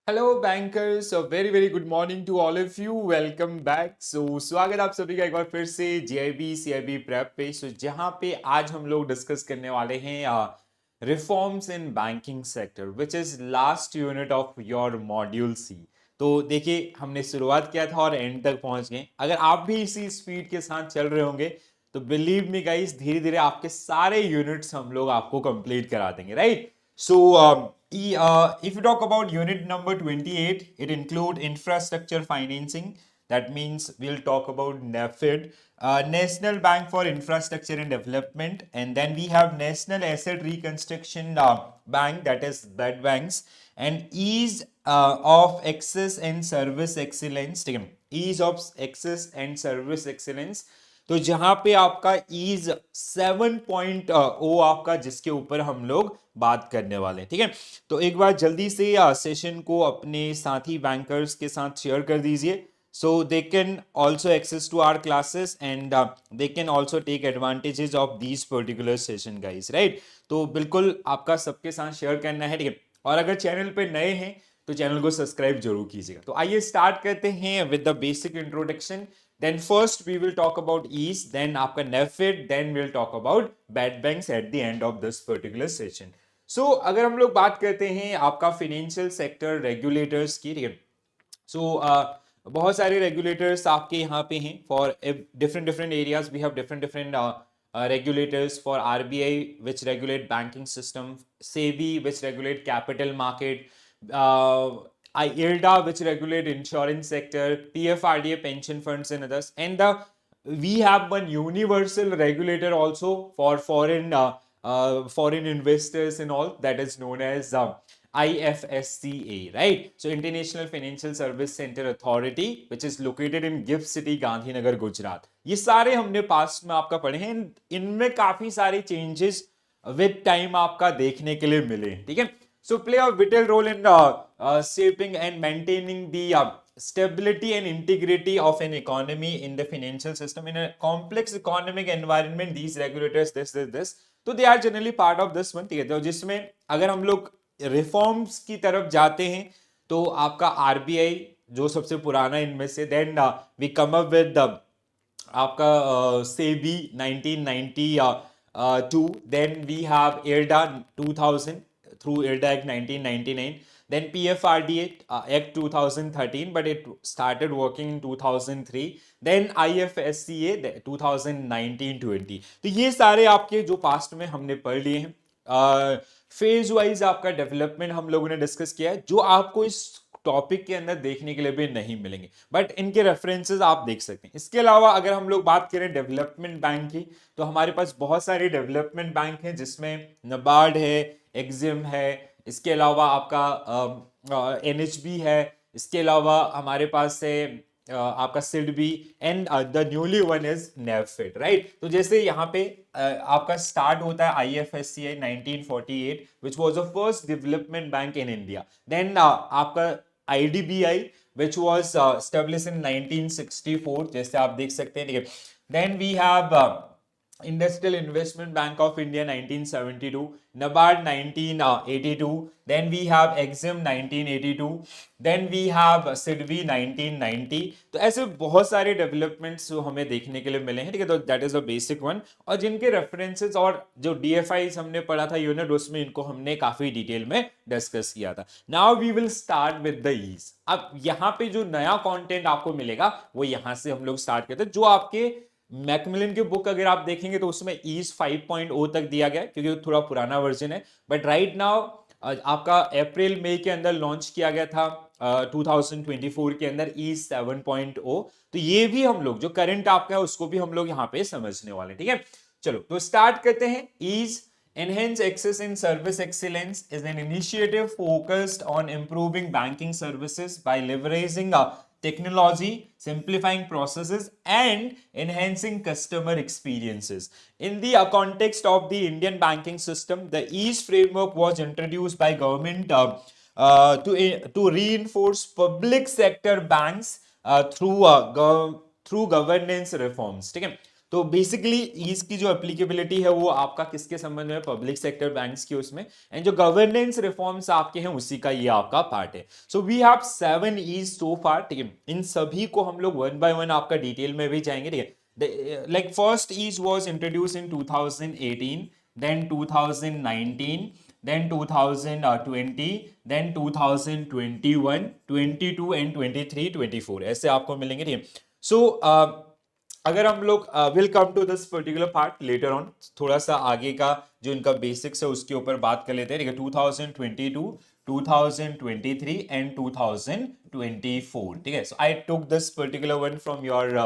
Hello bankers, very very good morning to all of you. Welcome back. स्वागत आप सभी का एक बार फिर से जीआईबी सीआईबी प्रेप पे। जहां पे आज हम लोग डिस्कस करने वाले हैं reforms in banking sector which is last unit of your module C. तो देखिए, हमने शुरुआत किया था और एंड तक पहुंच गए। अगर आप भी इसी स्पीड के साथ चल रहे होंगे तो बिलीव मी गाइस, धीरे धीरे आपके सारे यूनिट्स हम लोग आपको कंप्लीट करा देंगे, right? If you talk about unit number 28, it include infrastructure financing. That means we'll talk about NAFID, National Bank for Infrastructure and Development, and then we have National Asset Reconstruction Bank, that is BED banks, and ease of access and service excellence. ठीक है, ease of access and service excellence। तो जहां पे आपका ease 7.0 आपका, जिसके ऊपर हम लोग बात करने वाले हैं, ठीक है। तो एक बार जल्दी से सेशन को अपने साथी बैंकर्स के साथ शेयर कर दीजिए, so they can also access to our classes and they can also take advantages of these particular session guys, right? तो बिल्कुल आपका सबके साथ शेयर करना है, ठीक है। और अगर चैनल पे नए हैं तो चैनल को सब्सक्राइब जरूर कीजिएगा। तो आइए स्टार्ट करते हैं with the basic introduction. Then first we will talk about ease, then आपका NAFID, then we'll talk about bad banks at the end of this particular session. So अगर हम लोग बात करते हैं आपका फाइनेंशियल सेक्टर रेगुलेटर्स की, ठीक है। बहुत सारे रेगुलेटर्स आपके यहाँ पे हैं for different different areas. We have different different regulators for RBI, which regulate banking system, SEBI, which regulate capital market, IRDA, which regulate insurance sector, PFRDA, pension funds and others. And we have one universal regulator also for foreign investors and all, that is known as IFSCA, right? So International Financial Service Center Authority, which is located in GIFT City, Gandhinagar, Gujarat. ये सारे हमने past में आपका पढ़े हैं। इनमें काफी सारे चेंजेस विद टाइम आपका देखने के लिए मिले, ठीक है। So play a vital role in shaping and maintaining the stability and integrity of an economy in the financial system in a complex economic environment. These regulators, this, तो they are generally part of this one, ठीक है। तो जिसमें अगर हम लोग reforms की तरफ जाते हैं तो आपका आरबीआई जो सबसे पुराना इनमें से, then we come up with आपका SEBI 1992, then we have IRDA 2000 through IRDA Act 1999, then PFRDA Act 2013, but it started working in 2003, then IFSCA 2019-20। तो ये सारे आपके जो पास्ट में हमने पढ़ लिए हैं। फेज वाइज आपका डेवलपमेंट हम लोगों ने डिस्कस किया है, जो आपको इस टॉपिक के अंदर देखने के लिए भी नहीं मिलेंगे, बट इनके रेफरेंसेस आप देख सकते हैं। इसके अलावा अगर हम लोग बात करें डेवलपमेंट बैंक की, तो हमारे पास बहुत सारे डेवलपमेंट बैंक हैं, जिसमें नबार्ड है, एक्सिम है, इसके अलावा आपका एनएचबी है, इसके अलावा हमारे पास है आपका SIDBI, and the newly one is NaBFID, right. तो जैसे यहाँ पे आपका स्टार्ट होता है IFSCA 1948, which was the first development bank in India. Then आपका IDBI, which was established in 1964, जैसे आप देख सकते हैं, ठीक है। Then we have Industrial Investment Bank of India 1972, NABARD 1982, then we have Exim 1982, then we have SIDBI 1990। तो ऐसे बहुत सारे डेवलपमेंट्स जो हमें देखने के लिए मिले हैं, ठीक है। तो that is a basic one, और जिनके रेफरेंसेस और जो DFIs हमने पढ़ा था यूनिट, उसमें इनको हमने काफी डिटेल में डिस्कस किया था। Now we will start with the ease. अब यहाँ पे जो नया कंटेंट आपको मिलेगा वो यहाँ से हम लोग स्टार्ट करते हैं। जो आपके मैकमिलन की बुक अगर आप देखेंगे तो उसमें ईज 5.0 तक दिया गया है, क्योंकि वो थोड़ा पुराना वर्जन है। बट राइट नाउ आपका अप्रैल मई के अंदर लॉन्च किया गया था 2024 के अंदर ईज 7.0। तो ये भी हम लोग जो करंट आपका है उसको भी हम लोग यहाँ पे समझने वाले, ठीक है। चलो तो स्टार्ट करते हैं। Ease Enhance access in service excellence is an initiative focused on improving banking services by leveraging technology, simplifying processes, and enhancing customer experiences. In the context of the Indian banking system, the EASE framework was introduced by government to reinforce public sector banks through governance reforms, ठीक है। तो basically ease की जो applicability है वो आपका किसके संबंध में, पब्लिक सेक्टर बैंक्स की उसमें, एंड जो गवर्नेंस रिफॉर्म्स आपके हैं उसी का ये आपका पार्ट है. सो वी हैव 7 ईज सो फार. ठीक है, इन सभी को हम लोग वन बाय वन आपका डिटेल में भी जाएंगे. ठीक है, like first ease was introduced in 2018, then 2019, then 2020, then 2021, 22 and 23, 24 ऐसे आपको मिलेंगे. ठीक है, सो अगर हम लोग will come to this particular part later on, थोड़ा सा आगे का जो इनका बेसिक्स है उसके ऊपर बात कर लेते हैं. ठीक है, 2022, 2023 एंड 2024. ठीक है, so I took this particular one from your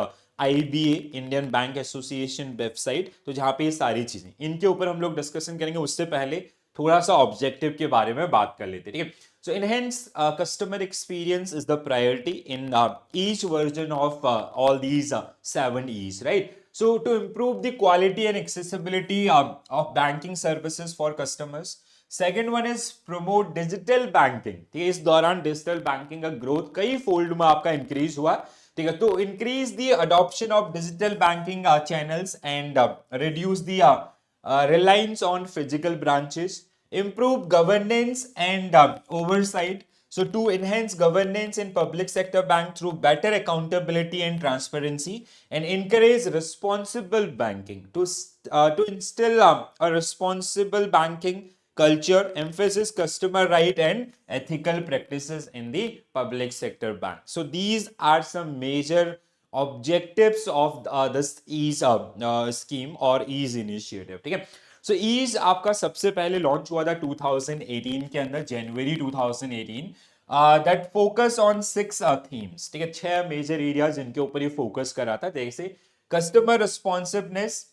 IBA Indian bank association website. तो जहां पे ये सारी चीजें इनके ऊपर हम लोग डिस्कशन करेंगे. उससे पहले थोड़ा सा ऑब्जेक्टिव के बारे में बात कर लेते हैं. ठीक है, so enhance customer experience is the priority in each version of all these 7 E's, right? So to improve the quality and accessibility of banking services for customers. Second one is promote digital banking. ठीक है, इस दौरान digital banking का growth कई fold में आपका increase हुआ. ठीक है, तो increase the adoption of digital banking channels and reduce the reliance on physical branches, improve governance and oversight. So to enhance governance in public sector bank through better accountability and transparency, and encourage responsible banking to instill a responsible banking culture, emphasis customer right and ethical practices in the public sector bank. So these are some major objectives of this ease scheme or ease initiative. ठीक है, सो ease आपका सबसे पहले launch हुआ था 2018 के अंदर, जनवरी 2018. That focus on 6 themes. ठीक है, 6 मेजर एरियाज जिनके ऊपर ये फोकस करा था, जैसे customer responsiveness,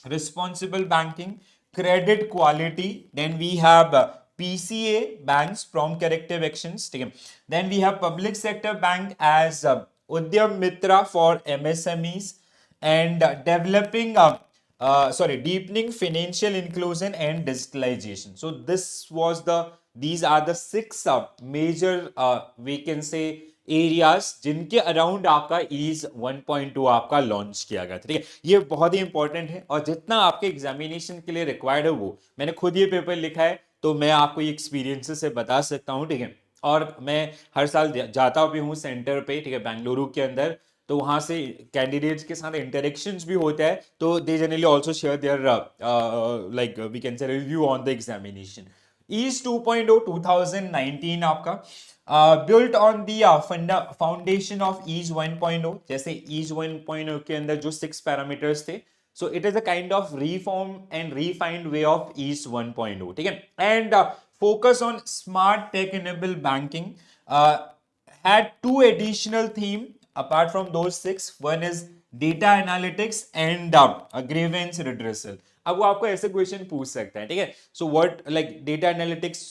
responsible banking, credit quality, then we have PCA banks prompt corrective actions. ठीक है, then we have public sector bank as Udyam Mitra for MSMEs, and deepening financial inclusion and digitalization. So these are the 6 major we can say areas जिनके around आपका ease 1.2 आपका launch किया गया था. ठीक है, ये बहुत ही इंपॉर्टेंट है और जितना आपके एग्जामिनेशन के लिए रिक्वायर्ड है वो मैंने खुद ये पेपर लिखा है, तो मैं आपको ये एक्सपीरियंस से बता सकता हूँ. ठीक है, और मैं हर साल जाता भी हूँ सेंटर पे. ठीक है, बेंगलुरु के अंदर, तो वहां से कैंडिडेट्स के साथ इंटरेक्शंस भी होता है, तो they generally also share their like we can say review on the examination. Ease 2.0 2019 आपका built on the foundation of ease 1.0. जैसे ease 1.0 के अंदर जो 6 parameters थे, so it is a kind of reform and refined way of ease 1.0. ठीक है, and focus on smart tech enabled banking. Had 2 additional theme apart from those 6. One is data analytics and grievance redressal. अब वो आपको ऐसे question पूछ सकता है. ठीक है, so what like data analytics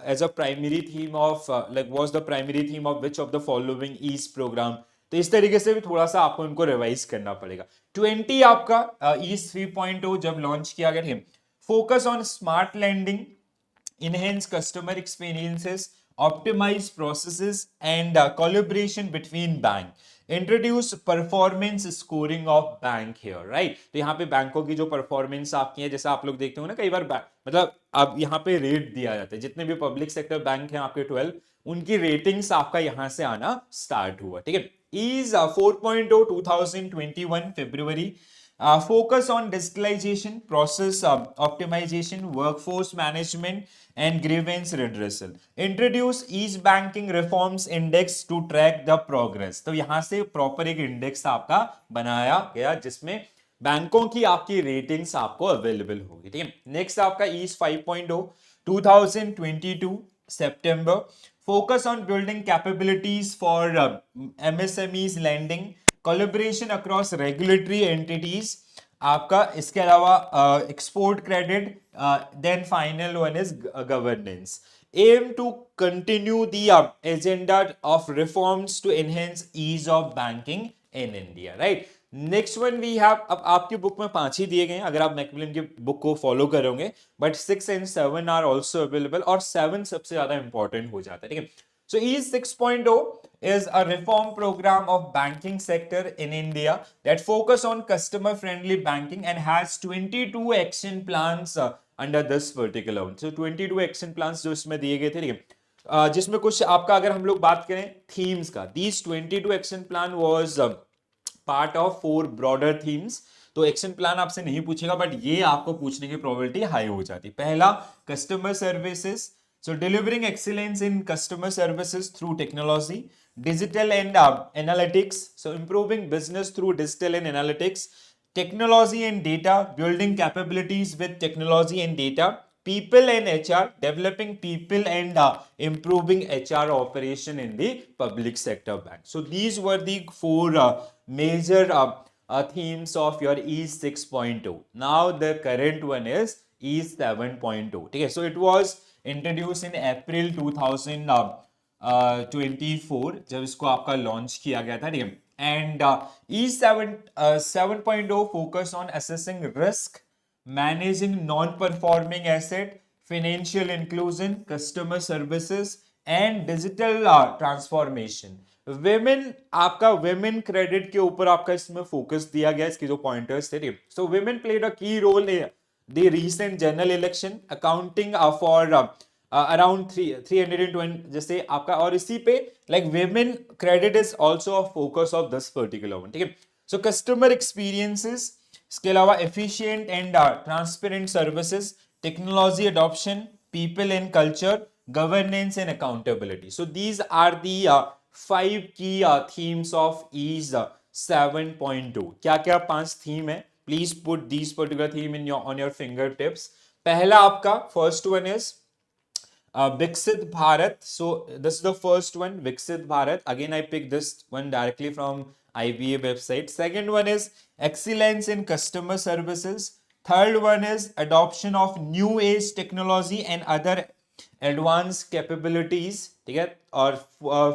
as a primary theme of like was the primary theme of which of the following ease program. तो इस तरीके से भी थोड़ा सा आपको इनको रिवाइज करना पड़ेगा. 20 आपका ईज 3.0 जब लॉन्च किया गया, focus on smart lending, enhance customer experiences, optimize processes and collaboration between bank, introduce performance scoring of bank here, right? तो यहाँ पे बैंकों की जो परफॉर्मेंस आपकी है, जैसे आप लोग देखते हो ना कई बार मतलब अब यहाँ पे रेट दिया जाता है, जितने भी पब्लिक सेक्टर बैंक हैं आपके 12, उनकी रेटिंग्स आपका यहाँ से आना स्टार्ट हुआ. ठीक है, ease 4.0 2021 February. Focus on digitalization, process optimization, workforce management, and grievance redressal. Introduce each banking reforms index to track the progress. तो यहां से प्रॉपर एक इंडेक्स आपका बनाया गया जिसमें बैंकों की आपकी रेटिंग्स आपको अवेलेबल होगी. ठीक है, नेक्स्ट आपका ease 5.0 2022 September. Focus on building capabilities for MSMEs lending, collaboration across regulatory entities आपका. इसके अलावा export credit, then final one is governance. Aim to continue the agenda of reforms to enhance ease of banking in India, right. Next one we have, अब आपकी book में 5 ही दिए गए हैं अगर आप मैकमिलन की बुक को फॉलो करोगे, but 6 and 7 are also available और 7 सबसे ज्यादा इंपॉर्टेंट हो जाता है. ठीक है, so ease 6.0 is a reform program of banking sector in India that focus on customer friendly banking and has 22 action plans under this particular one. So 22 action plans जो इसमें दिए गए थे, ठीक है, जिसमें कुछ आपका अगर हम लोग बात करें थीम्स का, these 22 action plan was part of 4 broader themes. तो एक्शन प्लान आपसे नहीं पूछेगा, बट ये आपको पूछने की प्रोबेबिलिटी हाई हो जाती है. पहला, customer services, so delivering excellence in customer services through technology, digital and analytics, so improving business through digital and analytics, technology and data, building capabilities with technology and data, people and HR, developing people and improving HR operation in the public sector bank. So these were the 4 major themes of your EASE 6.0. Now the current one is EASE 7.0. Okay, so it was introduced in April 2024 जब इसको आपका launch किया गया था, ठीक है. And EASE 7.0 focus on assessing risk, managing non-performing asset, financial inclusion, customer services and digital transformation. Women, आपका women credit के ऊपर आपका इसमें फोकस दिया गया, इसके जो पॉइंटर्स थे. So women played a key role in the recent general election, accounting for around 320 जैसे आपका, और इसी पे like women credit is also a focus of this particular one, ठीक है. So customer experiences, इसके अलावा efficient and transparent services, technology adoption, people and culture, governance and accountability. So these are the 5 key themes of EASE 7.2. क्या क्या 5 theme है? Please put these particular theme in on your fingertips. पहला आपका first one is Viksit Bharat. So this is the first one, Viksit Bharat. Again, I picked this one directly from IBA website. Second one is excellence in customer services. Third one is adoption of new age technology and other advanced capabilities. ठीक है. और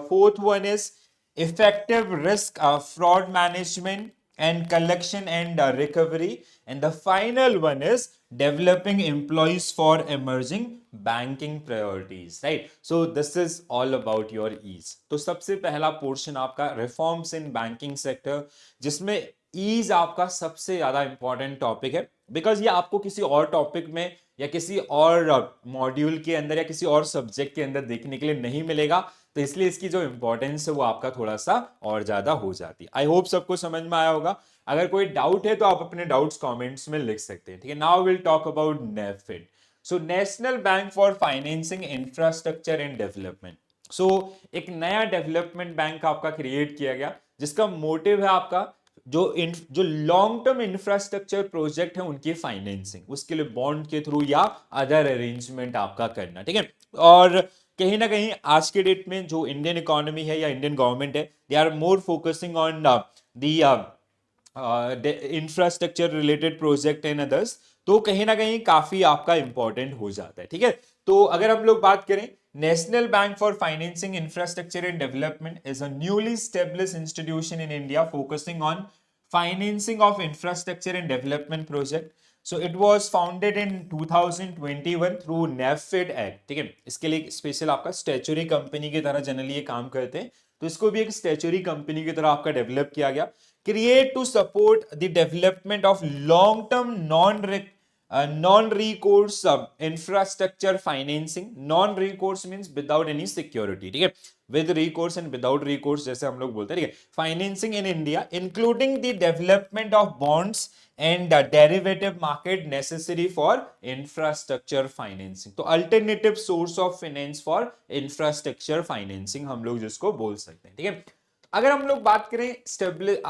fourth one is effective risk fraud management and collection and recovery. And the final one is developing employees for emerging banking priorities, right? So this is all about your ease. तो सबसे पहला portion आपका reforms in banking sector, जिसमें ease आपका सबसे ज्यादा important topic है, because ये आपको किसी और टॉपिक में या किसी और मॉड्यूल के अंदर या किसी और सब्जेक्ट के अंदर देखने के लिए नहीं मिलेगा. तो इसलिए इसकी जो इंपॉर्टेंस है वो आपका थोड़ा सा और ज्यादा हो जाती है. आई होप सबको समझ में आया होगा. अगर कोई डाउट है तो आप अपने डाउट्स कमेंट्स में लिख सकते हैं, ठीक है. Now will talk about NaBFID. So national bank for financing infrastructure and development. So एक नया डेवलपमेंट बैंक आपका क्रिएट किया गया, जिसका मोटिव है आपका जो लॉन्ग टर्म इंफ्रास्ट्रक्चर प्रोजेक्ट है उनकी फाइनेंसिंग, उसके लिए बॉन्ड के थ्रू या अदर अरेंजमेंट आपका करना, ठीक है. और कहीं ना कहीं आज के डेट में जो इंडियन इकोनॉमी है या इंडियन गवर्नमेंट है, they are more focusing on the infrastructure related project and others. तो कहीं ना कहीं काफी आपका इंपॉर्टेंट हो जाता है, ठीक है. तो अगर हम लोग बात करें, national bank for financing infrastructure and development is a newly established institution in India focusing on financing of infrastructure and development project. So it was founded in 2021 through NAFID Act, ठीक है. इसके लिए स्पेशल आपका statutory company की तरह generally ये काम करते हैं, तो इसको भी एक स्टैच्यूरी कंपनी की तरह आपका डेवलप किया गया. Create to support the development of long term non recourse infrastructure financing. Non recourse means without any security, ठीक है. with recourse and without recourse जैसे हम लोग बोलते हैं, ठीक है. Financing in India including the development of bonds and derivative market necessary for infrastructure financing. तो alternative source of finance for infrastructure financing हम लोग जिसको बोल सकते हैं, ठीक है. अगर हम लोग बात करें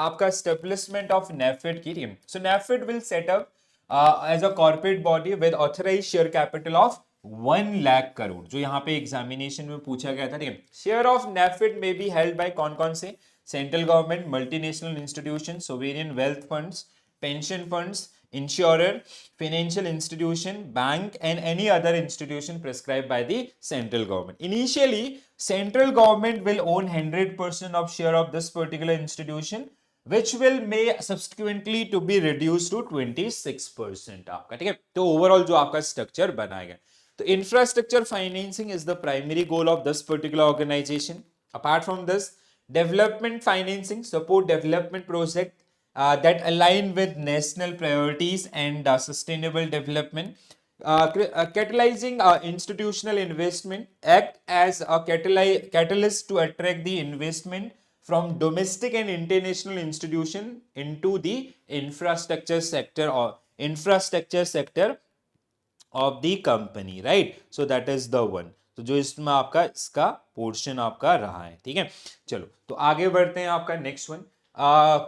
आपका एस्टेब्लिशमेंट ऑफ नेफिड की, so NaBFID will set up as a corporate body with authorised share capital of 1 lakh crore, जो यहाँ पे एग्जामिनेशन में पूछा गया था, ठीक है. शेयर ऑफ नेफिड में बी हेल्ड बाय कौन कौन से? Central government, multinational institution, sovereign wealth funds, pension funds, insurer, financial institution, bank and any other institution prescribed by the central government. Initially, central government will own 100% of share of this particular institution, which will may subsequently to be reduced to 26% आपका, ठीक है. तो overall जो आपका structure बनाएगा, तो infrastructure financing is the primary goal of this particular organization. Apart from this, Development financing, support development project that align with national priorities and sustainable development. Catalyzing institutional investment, act as a catalyst to attract the investment from domestic and international institution into the infrastructure sector of the company, right? So that is the one. तो जो इसमें आपका इसका portion आपका रहा है, ठीक है। चलो तो आगे बढ़ते हैं, आपका next one,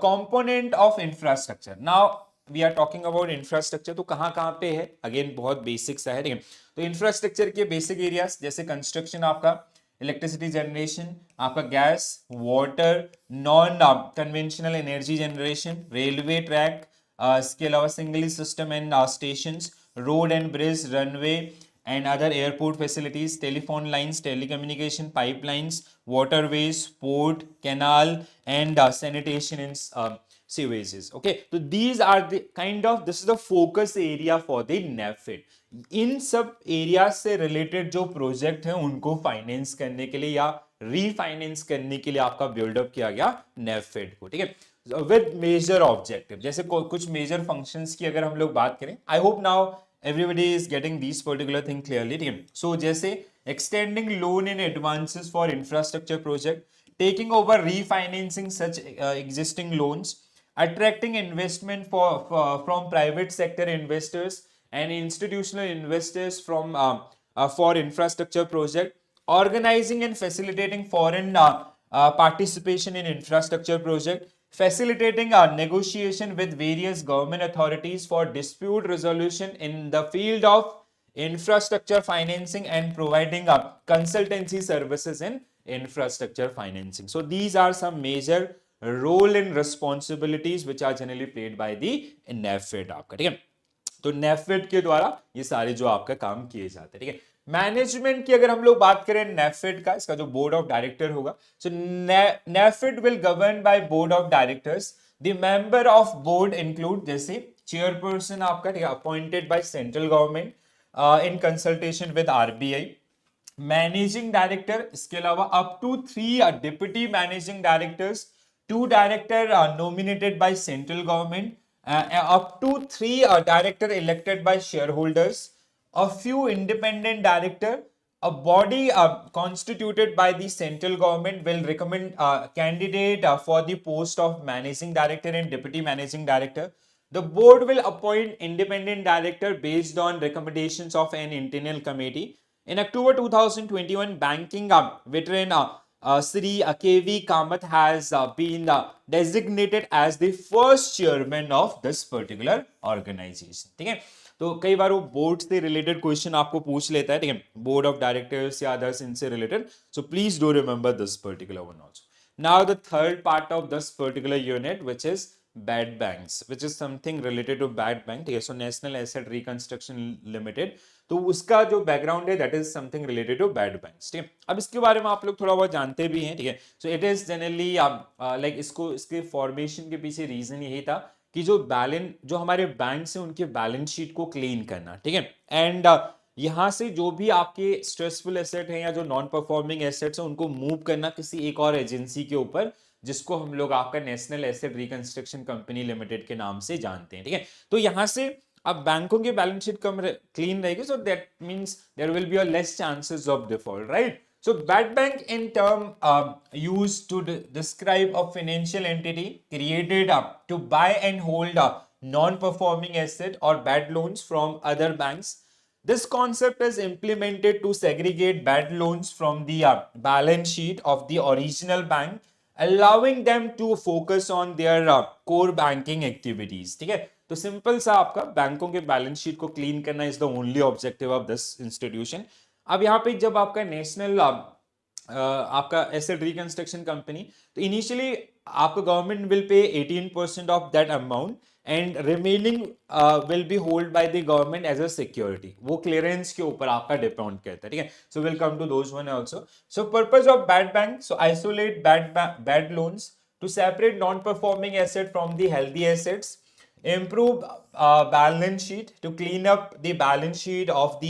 component of infrastructure. Now we are talking about infrastructure, तो कहाँ कहाँ पे है, अगेन बहुत बेसिक सा है, ठीक है। तो इंफ्रास्ट्रक्चर के बेसिक एरियाज जैसे कंस्ट्रक्शन, आपका इलेक्ट्रिसिटी जनरेशन, आपका gas, water, non conventional energy generation, railway track, इसके अलावा single system and station, road and bridge, runway and other airport facilities, telephone lines, telecommunication pipelines, waterways, port, canal, and sanitation and sewages. Okay, so these are the this is the focus area for the NAFED. इन सब area से related जो project है उनको finance करने के लिए या refinance करने के लिए आपका बिल्डअप किया गया नेफेड को, ठीक है, विद मेजर ऑब्जेक्टिव। जैसे कुछ मेजर फंक्शंस की अगर हम लोग बात करें, I hope now everybody is getting these particular thing clearly, ठीक है। So जैसे extending loan and advances for infrastructure project, taking over refinancing such existing loans, attracting investment from private sector investors and institutional investors from for infrastructure project, organizing and facilitating foreign participation in infrastructure project, facilitating a negotiation with various government authorities for dispute resolution in the field of infrastructure financing, and providing consultancy services in infrastructure financing. So these are some major role and responsibilities which are generally played by the NAFED आपका, ठीक है। तो नेफेड के द्वारा ये सारे जो आपका काम किए जाते हैं, ठीक है। मैनेजमेंट की अगर हम लोग बात करें नेफेड का, इसका जो बोर्ड ऑफ डायरेक्टर होगा, so NaBFID will govern by board of directors. The member of board include, जैसे चेयरपर्सन आपका, ठीक है, appointed by central government in consultation with RBI. Managing director, इसके अलावा up to 3 deputy managing directors, 2 director nominated by central government, up to 3 director elected by shareholders, a few independent director. A body constituted by the central government will recommend candidate for the post of managing director and deputy managing director. The board will appoint independent director based on recommendations of an internal committee. In October 2021, banking veteran Sri KV Kamath has been designated as the first chairman of this particular organization, ठीक है। तो कई बार वो board से related question आपको पूछ लेता है, ठीक है, बोर्ड ऑफ डायरेक्टर्स या अदर्स इनसे related, so please do remember this particular one also. Now the third part of this particular unit which is bad banks, which is something related to bad bank, ठीक है। So national asset reconstruction limited, तो उसका जो background है that is something related to bad banks, ठीक है। अब इसके बारे में आप लोग थोड़ा बहुत जानते भी हैं, ठीक है। So it is generally like इसके फॉर्मेशन के पीछे रीजन यही था कि जो हमारे बैंक्स हैं उनके बैलेंस शीट को क्लीन करना, ठीक है। एंड यहाँ से जो भी आपके स्ट्रेसफुल एसेट हैं या जो नॉन परफॉर्मिंग एसेट्स हैं उनको मूव करना किसी एक और एजेंसी के ऊपर, जिसको हम लोग आपका national asset reconstruction company limited के नाम से जानते हैं, ठीक है। तो यहां से अब बैंकों की बैलेंस शीट कम क्लीन रहेगी, so that means there will be a less chances of default, right. So bad bank in term used to describe a financial entity created to buy and hold non-performing asset or bad loans from other banks. This concept is implemented to segregate bad loans from the balance sheet of the original bank, allowing them to focus on their core banking activities, ठीक है। तो simple सा आपका बैंकों के balance sheet को clean करना is the only objective of this institution. अब यहाँ पे जब आपका नेशनल आपका एसेट रिकंस्ट्रक्शन कंपनी, तो इनिशियली आपका government will pay 18% of that amount and remaining will be hold by the government as a security. वो क्लियरेंस के ऊपर आपका डिपेंड करता है, ठीक है। So will come to those one also. So purpose of bad bank, so isolate bad loans to separate non performing asset from the healthy assets, improve balance sheet to clean up the balance sheet of the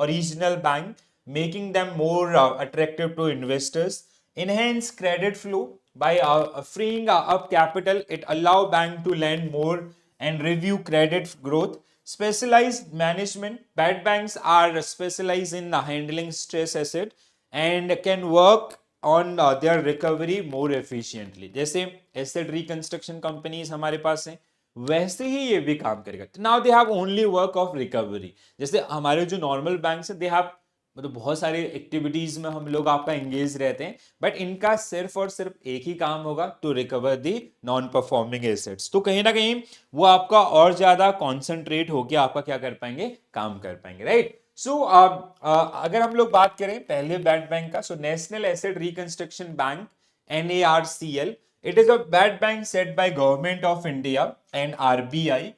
original bank, making them more attractive to investors, enhance credit flow by freeing up capital. It allow bank to lend more and review credit growth. Specialized management. Bad banks are specialized in handling stress asset and can work on their recovery more efficiently. जैसे asset reconstruction companies हमारे पास हैं, वैसे ही ये भी काम करेगा. Now they have only work of recovery. जैसे हमारे जो नॉर्मल बैंक्स हैं, दे हैव मतलब बहुत सारे एक्टिविटीज में हम लोग आपका एंगेज रहते हैं, बट इनका सिर्फ और सिर्फ एक ही काम होगा, to recover the non performing assets. तो कहीं ना कहीं वो आपका और ज्यादा कॉन्सेंट्रेट होकर आपका क्या कर पाएंगे, काम कर पाएंगे, राइट. सो अगर हम लोग बात करें पहले बैड बैंक का, सो national asset reconstruction bank, NARCL, it is a bad bank set by government of India and RBI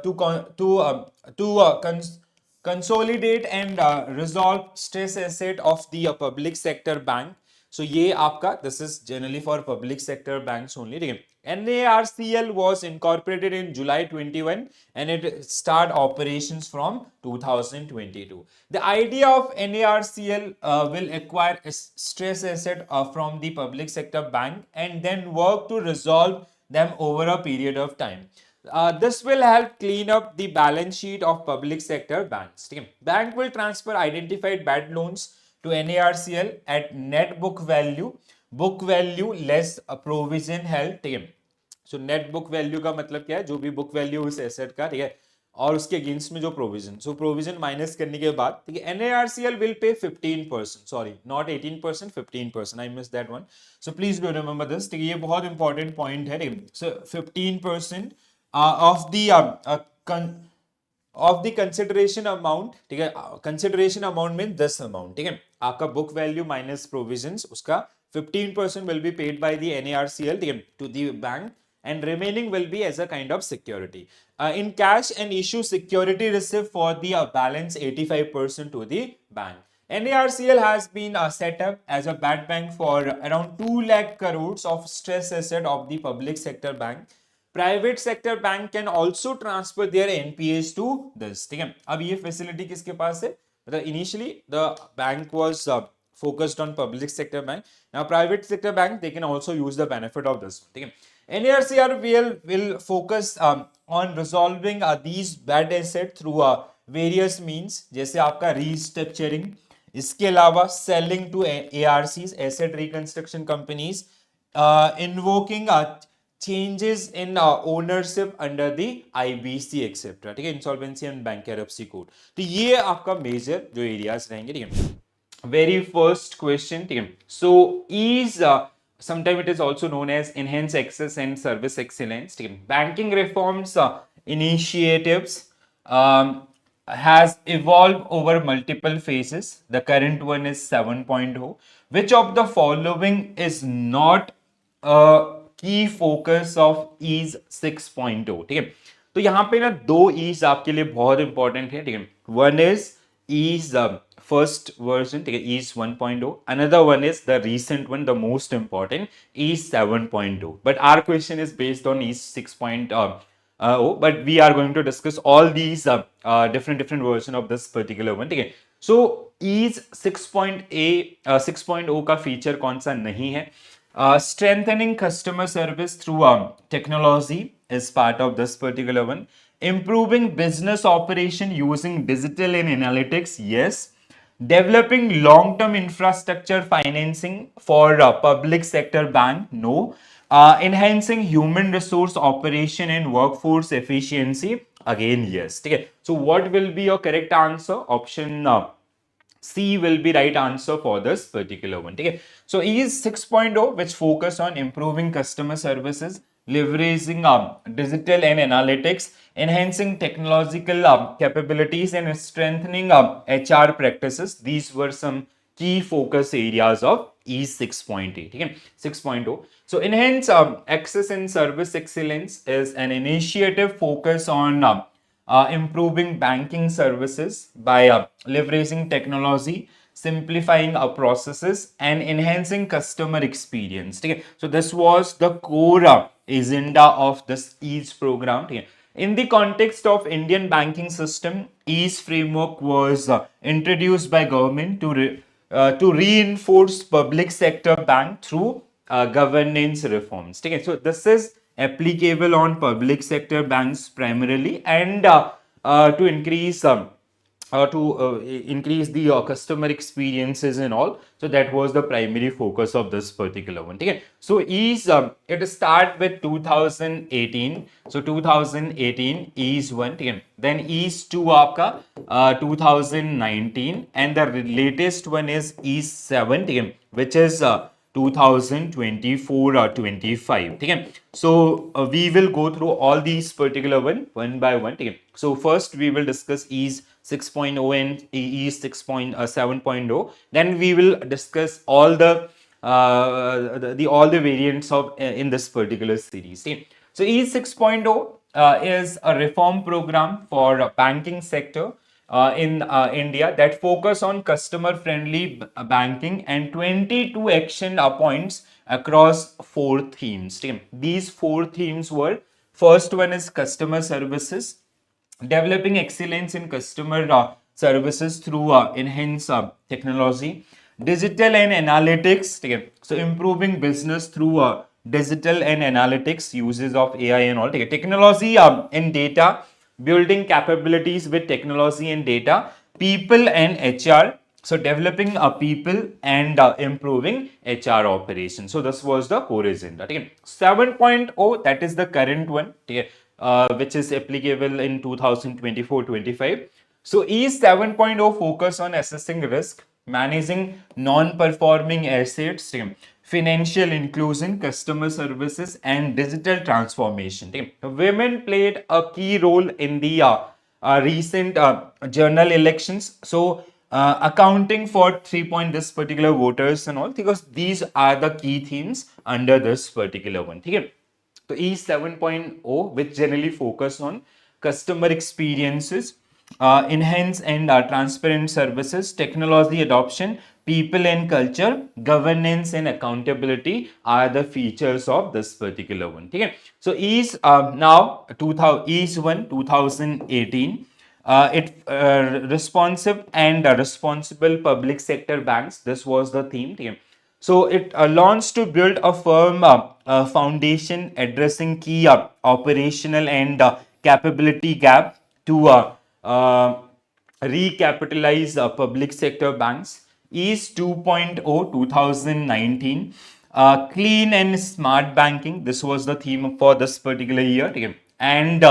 to consolidate and resolve stress asset of the public sector bank. So ये आपका this is generally for public sector banks only. ठीक है. NARCL was incorporated in July 21 and it start operations from 2022. The idea of NARCL will acquire a stress asset from the public sector bank and then work to resolve them over a period of time. This will help clean up the balance sheet of public sector banks. ठीक है. Bank will transfer identified bad loans to NARCL at net book value less a provision held. ठीक है. So net book value का मतलब क्या है, जो भी book value उस asset का, ठीक है, और उसके अगेंस्ट में जो प्रोविजन, सो प्रोविजन माइनस करने के बाद, ठीक है, NARCL will pay 15%, sorry not 18%, 15%, I miss that one. So please do remember this. ठीक है, ये बहुत इंपॉर्टेंट पॉइंट है. ठीक है, सो 15% of the consideration amount. ठीक है, consideration amount means this amount. ठीक है, आपका book value minus provisions, उसका 15% will be paid by the NARCL, ठीक है, to the bank, and remaining will be as a kind of security in cash, and issue security receipt for the balance 85% to the bank. NARCL has been set up as a bad bank for around 2 lakh crores of stress asset of the public sector bank. Private sector bank can also transfer their NPAs to this. ठीक है, अब ये facility किसके पास है, मतलब initially the bank was focused on public sector bank. Now private sector bank, they can also use the benefit of this. ठीक है, NARCL will focus on resolving these bad asset through various means, जैसे आपका restructuring, इसके अलावा selling to ARCs, asset reconstruction companies, invoking changes in ownership under the IBC etc. ठीक है, insolvency and bankruptcy code. तो ये आपका मेजर जो एरियाज रहेंगे. ठीक है, वेरी फर्स्ट क्वेश्चन. ठीक है, so is sometime it is also known as enhanced access and service excellence. ठीक है, banking reforms initiatives has evolved over multiple phases. The current one is 7.0. Which of the following is not की focus of ease 6.0. ठीक है, तो यहां पे ना दो ईज आपके लिए बहुत इंपॉर्टेंट है. ठीक है, one is EASE first version, ठीक है, EASE 1.0. Another one is the recent one, the most important, EASE 7.0. But our question is based on EASE 6.0. But we are going to discuss all these different version of this particular one. ठीक है, so ease 6.0 का feature कौन सा नहीं है. Strengthening customer service through technology is part of this particular one. Improving business operation using digital and analytics, yes. Developing long-term infrastructure financing for public sector bank, no. Enhancing human resource operation and workforce efficiency, again yes. ठीक है, so what will be your correct answer? Option C will be right answer for this particular one. ठीक है, so EASE 6.0 which focus on improving customer services, leveraging digital and analytics, enhancing technological capabilities, and strengthening HR practices. These were some key focus areas of EASE 6.8. ठीक है, 6.0. So enhance access and service excellence is an initiative focus on improving banking services by leveraging technology, simplifying our processes, and enhancing customer experience. ठीक है, so this was the core agenda of this EASE program. ठीक है, in the context of Indian banking system, EASE framework was introduced by government to to reinforce public sector bank through governance reforms. ठीक है, so this is applicable on public sector banks primarily, and to increase increase the customer experiences and all. So that was the primary focus of this particular one. Okay, so is it start with 2018. So 2018 is one. Okay, then is two आपका 2019, and the latest one is 7, okay, which is 2024 or 25. Okay, so we will go through all these particular one by one. Okay, so first we will discuss is 6.0 and is 6.7.0. Then we will discuss all the all the variants of in this particular series. Okay, so is 6.0 is a reform program for banking sector in India that focus on customer-friendly banking, and 22 action points across 4 themes. These 4 themes were: first one is customer services, developing excellence in customer services through enhanced technology; digital and analytics, so improving business through digital and analytics, uses of AI and all; technology and data, building capabilities with technology and data; people and HR, so developing people and improving HR operations. So this was the core agenda. 7.0, that is the current one, which is applicable in 2024-25. So is 7.0 focus on assessing risk, managing non-performing assets, financial inclusion, customer services, and digital transformation. Women played a key role in the recent general elections. So accounting for 3 point this particular voters and all, because these are the key themes under this particular one. Okay? So E 7.0, which generally focus on customer experiences, enhance and transparent services, technology adoption, people and culture, governance and accountability are the features of this particular one. Okay? So is now 2000 is 1 2018. It responsive and responsible public sector banks. This was the theme. Okay? So it launched to build a firm foundation addressing key operational and capability gap to recapitalize public sector banks. Is 2.0 2019. Clean and smart banking. This was the theme for this particular year. Okay? And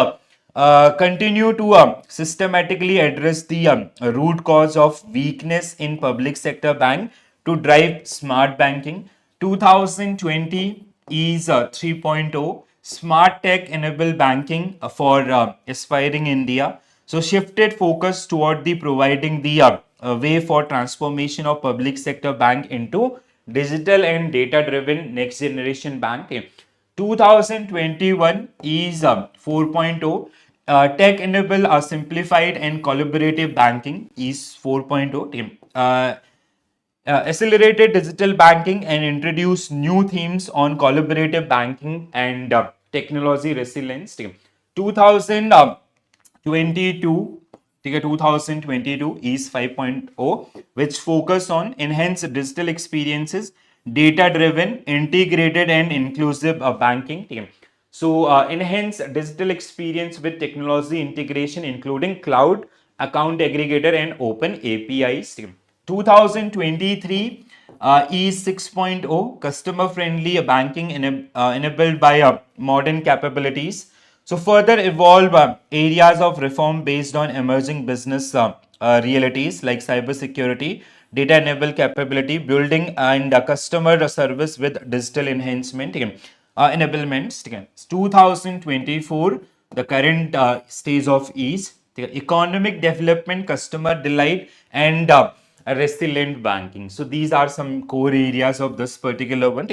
continue to systematically address the root cause of weakness in public sector bank to drive smart banking. 2020 is 3.0, smart tech enabled banking for aspiring India. So shifted focus toward the providing the way for transformation of public sector bank into digital and data driven next generation bank. 2021 is 4.0. Tech enable simplified and collaborative banking is 4.0. Accelerated digital banking and introduce new themes on collaborative banking and technology resilience. 2022, 2022 is 5.0, which focus on enhanced digital experiences, data driven, integrated and inclusive banking. So enhance digital experience with technology integration, including cloud, account aggregator and open APIs. 2023 is 6.0, customer friendly banking enabled by modern capabilities. So further evolve areas of reform based on emerging business realities like cybersecurity, data enabled capability, building and customer service with digital enhancement enablements. 2024, the current stage of ease, the economic development, customer delight, and resilient banking. So these are some core areas of this particular one.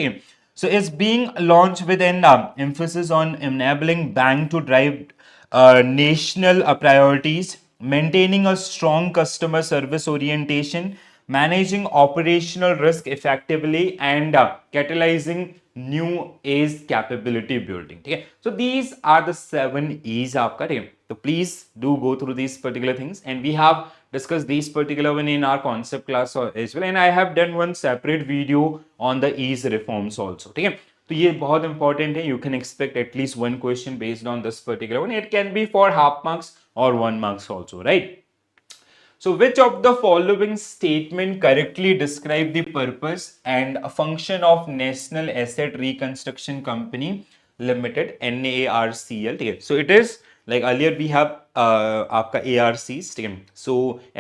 So it's being launched with an emphasis on enabling bank to drive national priorities, maintaining a strong customer service orientation, managing operational risk effectively, and catalyzing new age capability building. Okay? So these are the 7 E's. So please do go through these particular things, and we have discuss these particular one in our concept class as well, and I have done one separate video on the ease reforms also. ठीक है, तो ये बहुत important है. You can expect at least one question based on this particular one. It can be for half marks or 1 marks also, right? So, which of the following statement correctly describe the purpose and a function of National Asset Reconstruction Company Limited (NARCL)? ठीक है, so it is like earlier we have आपका ARCs, ठीक है, so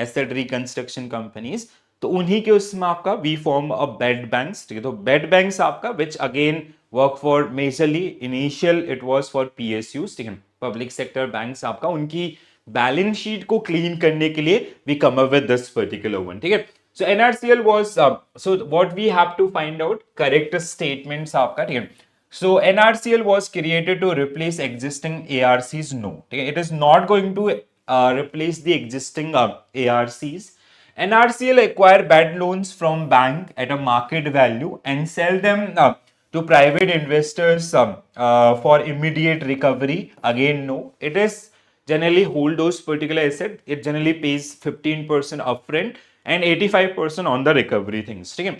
Asset Reconstruction Companies, तो उन्हीं के उसमें आपका we form a bad banks, ठीक है, तो बेड बैंक्स आपका which again work for majorly initial it was for PSUs, ठीक है, पब्लिक सेक्टर बैंक्स आपका उनकी बैलेंस शीट को क्लीन करने के लिए we come up with this particular one. ठीक है, so NRCL was so what we have to find out correct statements आपका. ठीक है, so NRCL was created to replace existing ARCs. No, ठीक है, it is not going to replace the existing ARCs. NRCL acquire bad loans from bank at a market value and sell them to private investors for immediate recovery. Again, no, it is generally hold those particular asset. It generally pays 15% upfront and 85% on the recovery things. ठीक है,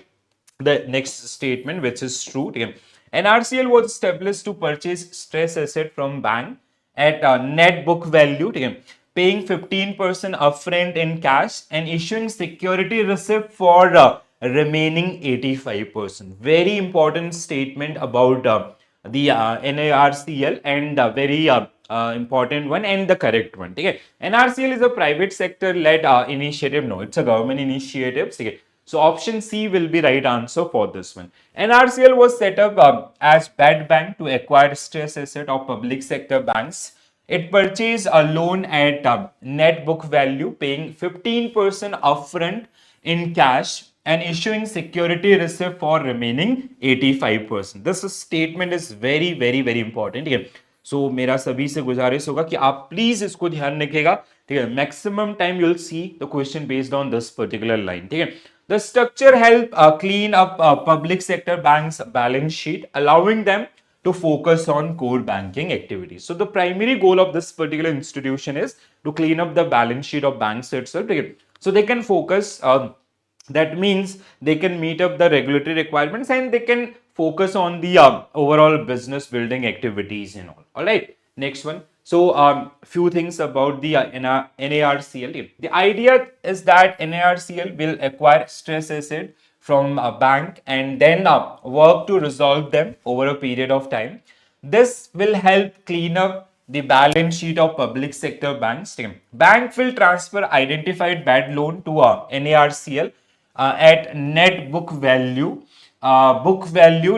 the next statement which is true. ठीक है, NRCL was established to purchase stress asset from bank at net book value. ठीक है, paying 15% upfront in cash and issuing security receipt for remaining 85%. Very important statement about the NARCL and very important one and the correct one. ठीक है, NRCL is a private sector led initiative. No, it's a government initiative. ठीक है, so option C will be right answer for this one. NRCL was set up as bad bank to acquire stress asset of public sector banks. It purchased a loan at net book value, paying 15% upfront in cash and issuing security receipt for remaining 85%. This statement is very, very, very important. ठीक है, so मेरा सभी से गुजारिश होगा कि आप please इसको ध्यान रखिएगा. ठीक है, maximum time you'll see the question based on this particular line. ठीक है, the structure help clean up public sector banks balance sheet, allowing them to focus on core banking activities. So the primary goal of this particular institution is to clean up the balance sheet of banks itself. So they can focus, that means they can meet up the regulatory requirements and they can focus on the overall business building activities and all. All right, next one. So few things about the NARCL. The idea is that NARCL will acquire stress asset from a bank and then work to resolve them over a period of time. This will help clean up the balance sheet of public sector banks. Bank will transfer identified bad loan to NARCL at net book value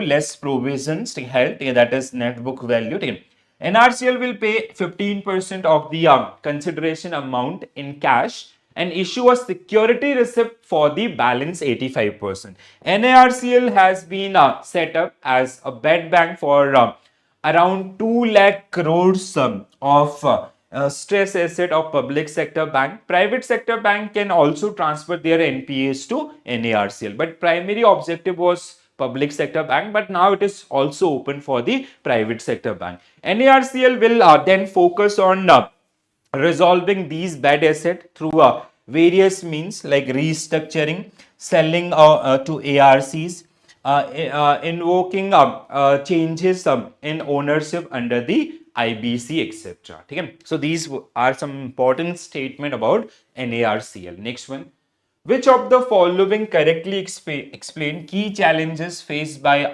less provisions held, that is net book value. NRCL will pay 15% of the consideration amount in cash and issue a security receipt for the balance 85%. NARCL has been set up as a bed bank for around 2 lakh crores of stress asset of public sector bank. Private sector bank can also transfer their NPAs to NARCL, but primary objective was public sector bank, but now it is also open for the private sector bank. NARCL will then focus on resolving these bad assets through various means like restructuring, selling to ARCs, invoking changes in ownership under the IBC, etc. Okay? So these are some important statement about NARCL. Next one. Which of the following correctly explain key challenges faced by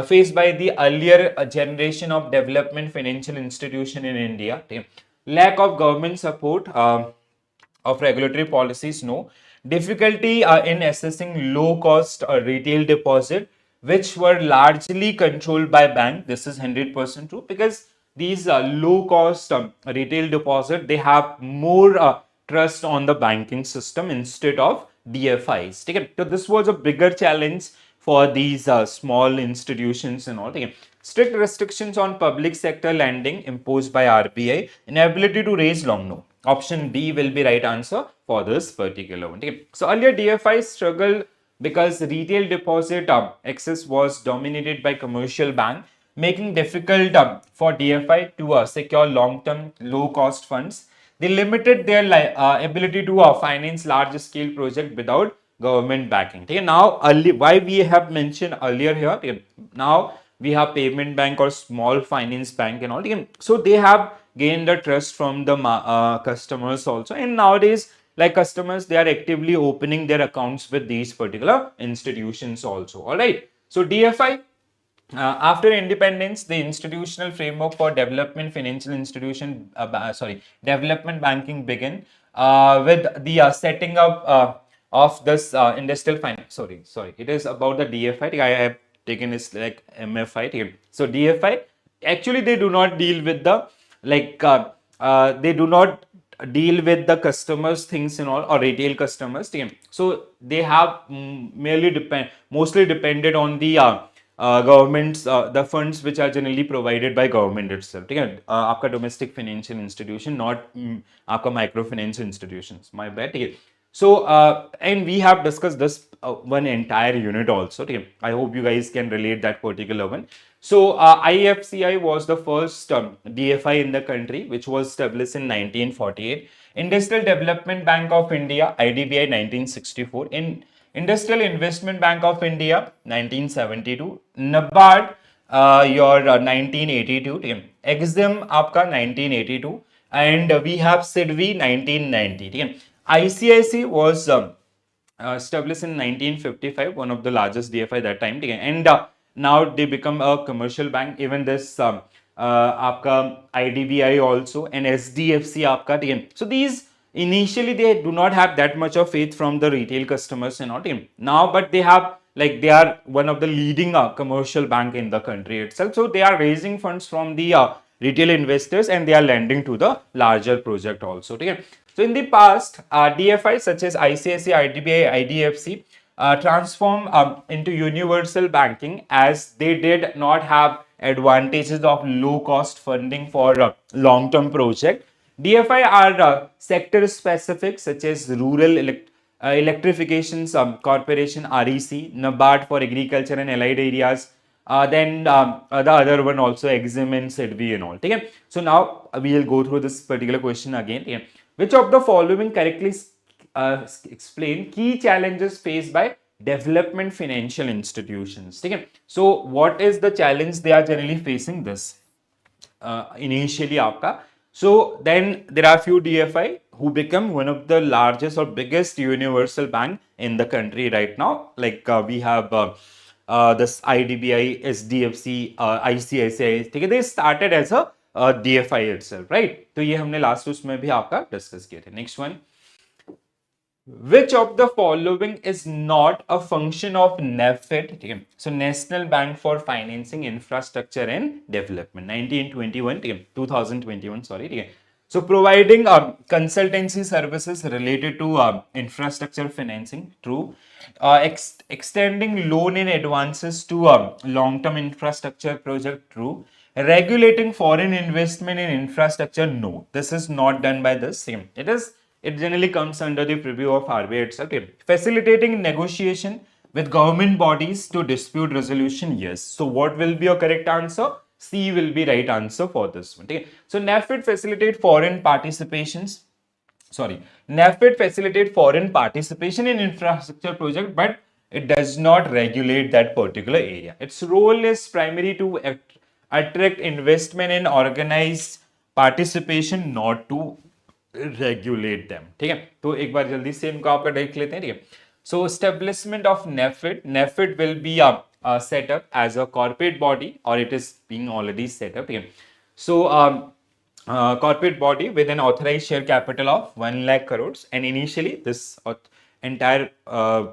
faced by the earlier generation of development financial institution in India? Okay? Lack of government support of regulatory policies, no. Difficulty in assessing low cost retail deposit, which were largely controlled by bank. This is 100% true because these low cost retail deposit, they have more trust on the banking system instead of DFIs. Okay? So this was a bigger challenge for these small institutions and all. Okay? Strict restrictions on public sector lending imposed by RBI, inability to raise long, no. Option B will be right answer for this particular one. Okay? So earlier DFI struggled because retail deposit access was dominated by commercial bank, making difficult for DFI to secure long-term low-cost funds. they limited their ability to finance large scale project without government backing. Okay, now why we have mentioned earlier here, okay, now we have payment bank or small finance bank and all, okay, so they have gained the trust from the customers also, and nowadays like customers, they are actively opening their accounts with these particular institutions also. All right, so DFI, after independence, the institutional framework for development financial institution, development banking began with the setting up of this industrial finance. Sorry, it is about the DFI. I have taken this like MFI. So DFI, actually, they do not deal with the like they do not deal with the customers things and all, or retail customers. So they have mostly depended on the governments, the funds which are generally provided by government itself. ठीक है, आपका domestic financial institution, not आपका microfinance institutions. My bad. ठीक है. So and we have discussed this one entire unit also. ठीक है. I hope you guys can relate that particular one. So IFCI was the first DFI in the country, which was established in 1948. Industrial Development Bank of India, IDBI, 1964. In Industrial Investment Bank of India, 1972. NABARD, your 1982. Exim आपका 1982. And we have SIDBI 1990. ICICI was established in 1955, one of the largest DFI that time. And now they become a commercial bank. Even this आपका IDBI also, and SDFC आपका. So these initially they do not have that much of faith from the retail customers and all. Now, but they have, like, they are one of the leading commercial bank in the country itself. So they are raising funds from the retail investors, and they are lending to the larger project also. Okay? So in the past, DFI such as ICICI, IDBI, IDFC transformed into universal banking, as they did not have advantages of low cost funding for long-term project. DFI are sector specific, such as rural electrification corporation, REC, NABARD for agriculture and allied areas. Then the other one also, Exim and SIDBI and all. Okay? So now we will go through this particular question again. Okay? Which of the following correctly explain key challenges faced by development financial institutions? Okay? So what is the challenge they are generally facing this initially आपका? So then there are few DFI who become one of the largest or biggest universal bank in the country right now. Like we have this IDBI, SDFC, ICICI. ठीक है, they started as a DFI itself, right? तो ये हमने last उसमें भी आपका discuss किए थे. Next one. Which of the following is not a function of NAFID? So National Bank for Financing Infrastructure and Development, 1921, 2021, sorry. So providing consultancy services related to infrastructure financing, true. Extending loan and advances to long-term infrastructure project, true. Regulating foreign investment in infrastructure, no. This is not done by the same. It generally comes under the purview of RBI itself. Okay. Facilitating negotiation with government bodies to dispute resolution, yes. So what will be your correct answer? C will be right answer for this one. Okay. So NAFID facilitate foreign participations. NAFID facilitate foreign participation in infrastructure project, but it does not regulate that particular area. Its role is primary to attract investment and organize participation, not to regulate them. ठीक है, तो एक बार जल्दी से इनको आपका देख लेते हैं. ठीक है, so establishment of NAFID will be set up as a corporate body, or it is being already set up. ठीक है, so corporate body with an authorized share capital of 1 lakh crores, and initially this entire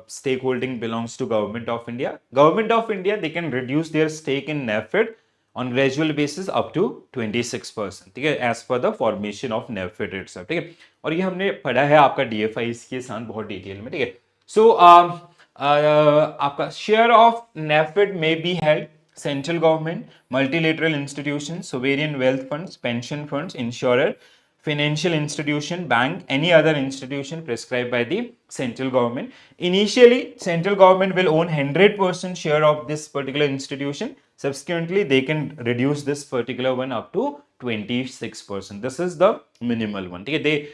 stakeholding belongs to Government of India. Government of India, they can reduce their stake in NAFID on gradual basis up to 26%. ठीक है, as per the formation of NAFID itself. ठीक है, और ये हमने पढ़ा है आपका DFIs के साथ बहुत डिटेल में. ठीक है, so आपका share of NAFID may be held central government, multilateral institutions, sovereign wealth funds, pension funds, insurer, financial institution, bank, any other institution prescribed by the central government. Initially, central government will own 100% share of this particular institution. Subsequently, they can reduce this particular one up to 26%. This is the minimal one. Okay,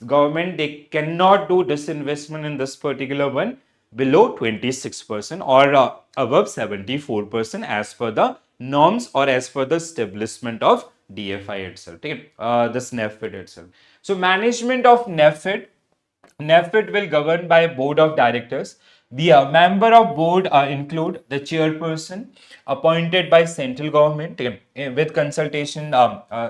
government they cannot do disinvestment in this particular one below 26% or above 74% as per the norms or as per the establishment of DFI itself. Okay, this NEFIT itself. So management of NEFIT will govern by board of directors. The member of board include the chairperson appointed by central government with consultation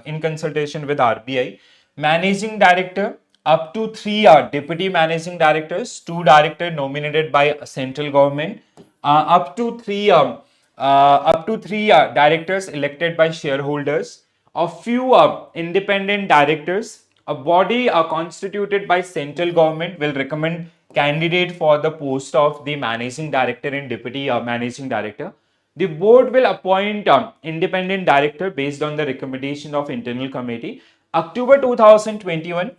in consultation with RBI. Managing director up to three deputy managing directors, two director nominated by central government, up to three directors elected by shareholders, a few independent directors. A body constituted by central government will recommend candidate for the post of the managing director and deputy managing director. The board will appoint independent director based on the recommendation of internal committee. October 2021,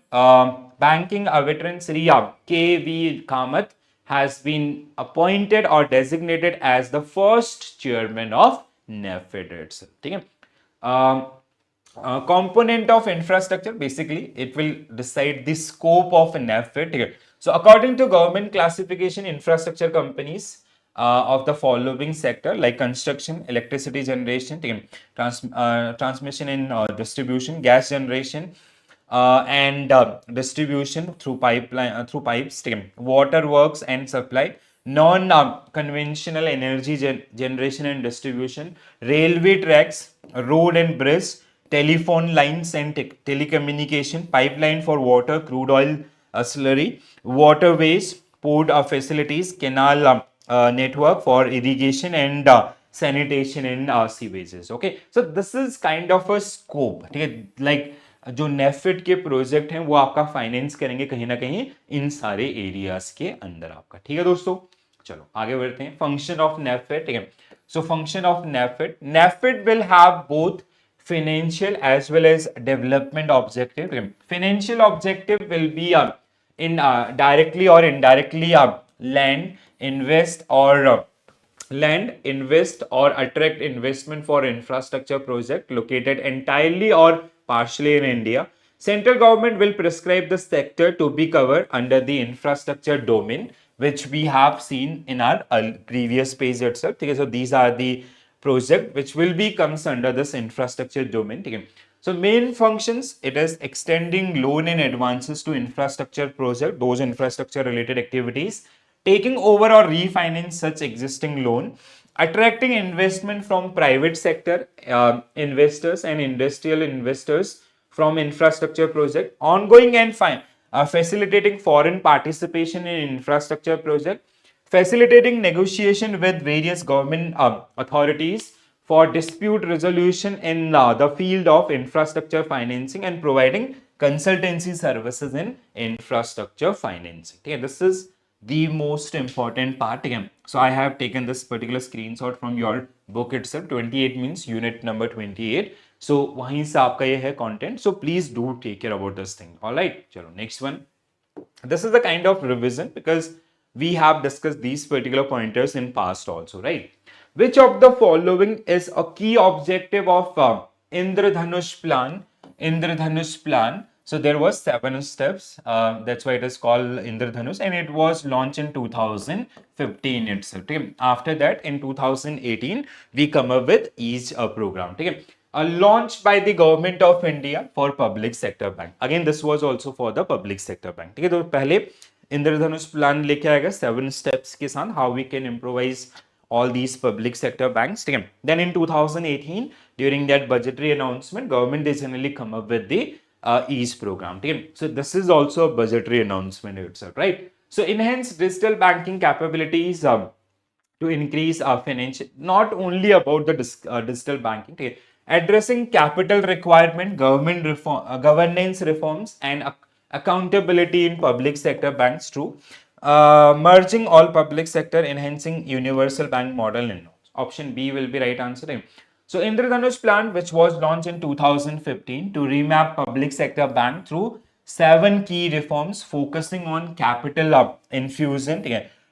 banking veteran Sri K.V. Kamath has been appointed or designated as the first chairman of NEFID itself. Okay? Component of infrastructure, basically it will decide the scope of an effort here. So according to government classification, infrastructure companies of the following sector like construction, electricity generation, transmission and distribution, gas generation, and distribution through pipeline through pipes, water works and supply, non conventional energy generation and distribution, railway tracks, road and bridge, telephone lines and telecommunication, pipeline for water, crude oil, slurry, waterways, port facilities, canal network for irrigation and sanitation and sewages. Okay, so this is kind of a scope. Like जो नेफिट के project हैं वो आपका finance करेंगे कहीं ना कहीं इन सारे एरियाज के अंदर आपका. ठीक है दोस्तों, चलो आगे बढ़ते हैं. Function of NaBFID. ठीक है, so function of NaBFID will have both financial as well as development objective. Financial objective will be in directly or indirectly invest or attract investment for infrastructure project located entirely or partially in India. Central government will prescribe the sector to be covered under the infrastructure domain, which we have seen in our previous page itself. Okay, so these are the project which will be comes under this infrastructure domain. Okay. So main functions, it is extending loan and advances to infrastructure project, those infrastructure related activities, taking over or refinance such existing loan, attracting investment from private sector investors and industrial investors from infrastructure project, ongoing and facilitating foreign participation in infrastructure project, facilitating negotiation with various government authorities for dispute resolution in the field of infrastructure financing, and providing consultancy services in infrastructure financing. Okay, this is the most important part. Again, so I have taken this particular screenshot from your book itself. 28 means unit number 28. So वहीं से आपका ये है content. So please do take care about this thing. All right. चलो next one. This is the kind of revision because we have discussed these particular pointers in past also, right? Which of the following is a key objective of Indradhanush plan? Indradhanush plan. So there was 7 steps. That's why it is called Indradhanush, and it was launched in 2015 itself. Okay? After that, in 2018, we come up with each program. Okay? Launched by the government of India for public sector bank. Again, this was also for the public sector bank. Okay? तो पहले इंद्रधनुष plan लेके आएगा 7 steps के साथ how we can improvise all these public sector banks. Then in 2018, during that budgetary announcement, government is generally come up with the EASE program. So this is also a budgetary announcement itself, right? So enhance digital banking capabilities to increase financial, not only about the digital banking, addressing capital requirement, government reform, governance reforms, and accountability in public sector banks too. Merging all public sector, enhancing universal bank model. And option B will be right answer. So Indradhanush plan, which was launched in 2015 to remap public sector bank through 7 key reforms focusing on capital infusion,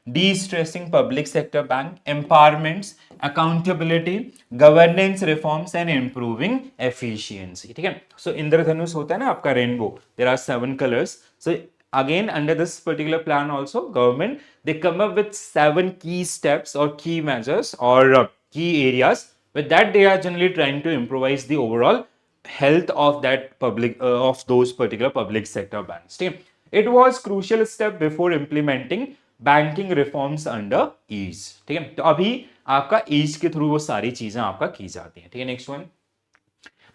de-stressing public sector bank, empowerments, accountability, governance reforms and improving efficiency. ठीक है, so इंद्रधनुष होता है ना आपका rainbow, there are 7 colors. So again under this particular plan also government they come up with 7 key steps or key measures or key areas. With that they are generally trying to improvise the overall health of that public of those particular public sector banks. ठीक है, it was crucial step before implementing banking reforms under EASE. ठीक है, तो अभी आपका ease के through वो सारी चीजें आपका की जाती हैं. ठीक है, next one.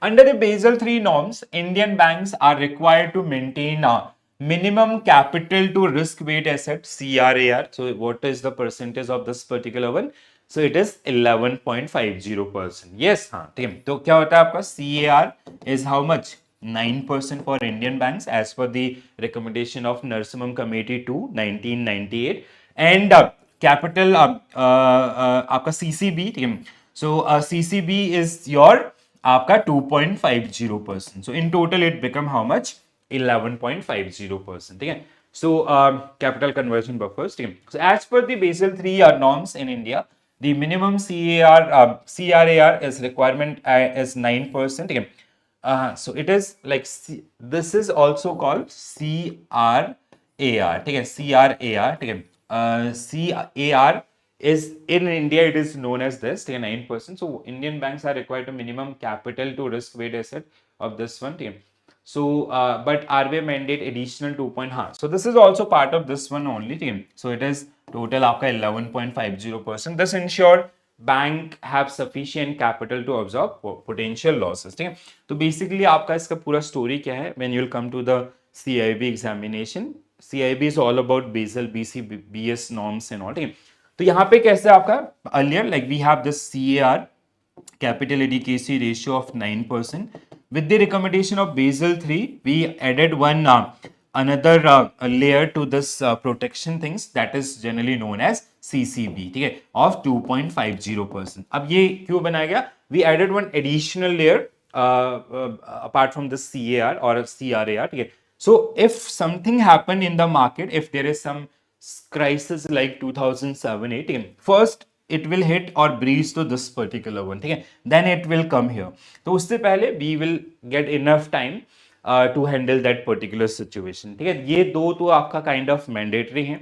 Under the Basel III norms, Indian banks are required to maintain a minimum capital to risk weight asset CRAR. So what is the percentage of this particular one? So it is 11.50%. Yes, हाँ, ठीक है. तो क्या होता है आपका CAR is how much? 9% for Indian banks as per the recommendation of Narsimham Committee 2 1998 and capital आपका CCB. ठीक है, so CCB is your आपका 2.50%. So in total it become how much? 11.50%. ठीक है, so capital conversion buffers. ठीक है, so as per the Basel III norms in India, the minimum CRAR is requirement is 9%. ठीक है, so it is like this is also called CRAR. ठीक है, CRAR. ठीक है, CAR is in India it is known as this. ठीक है, 9%. So Indian banks are required to minimum capital to risk weight asset of this one. ठीक है, so but RBI mandate additional 2 point. हाँ, so this is also part of this one only. ठीक है, so it is total आपका 11.50%. This ensure bank have sufficient capital to absorb potential losses. ठीक है, तो basically आपका इसका पूरा स्टोरी क्या है when you will come to the CIB examination. CIB is all about Basel BCBS norms and all. ठीक है, तो यहाँ पे कैसे आपका earlier like we have this CAR capital adequacy ratio of 9%. With the recommendation of Basel III, we added one another layer to this protection things that is generally known as CCB. ठीक है, of 2.50%. अब ये क्यों बनाया गया? We added one additional layer apart from this CAR or CRAR. ठीक है, so if something happened in the market, if there is some crisis like 2007-18, first it will hit or breach to this particular one. ठीक है, then it will come here. तो उससे पहले we will get enough time to handle that particular situation. ठीक है, ये दो तो आपका kind of mandatory हैं.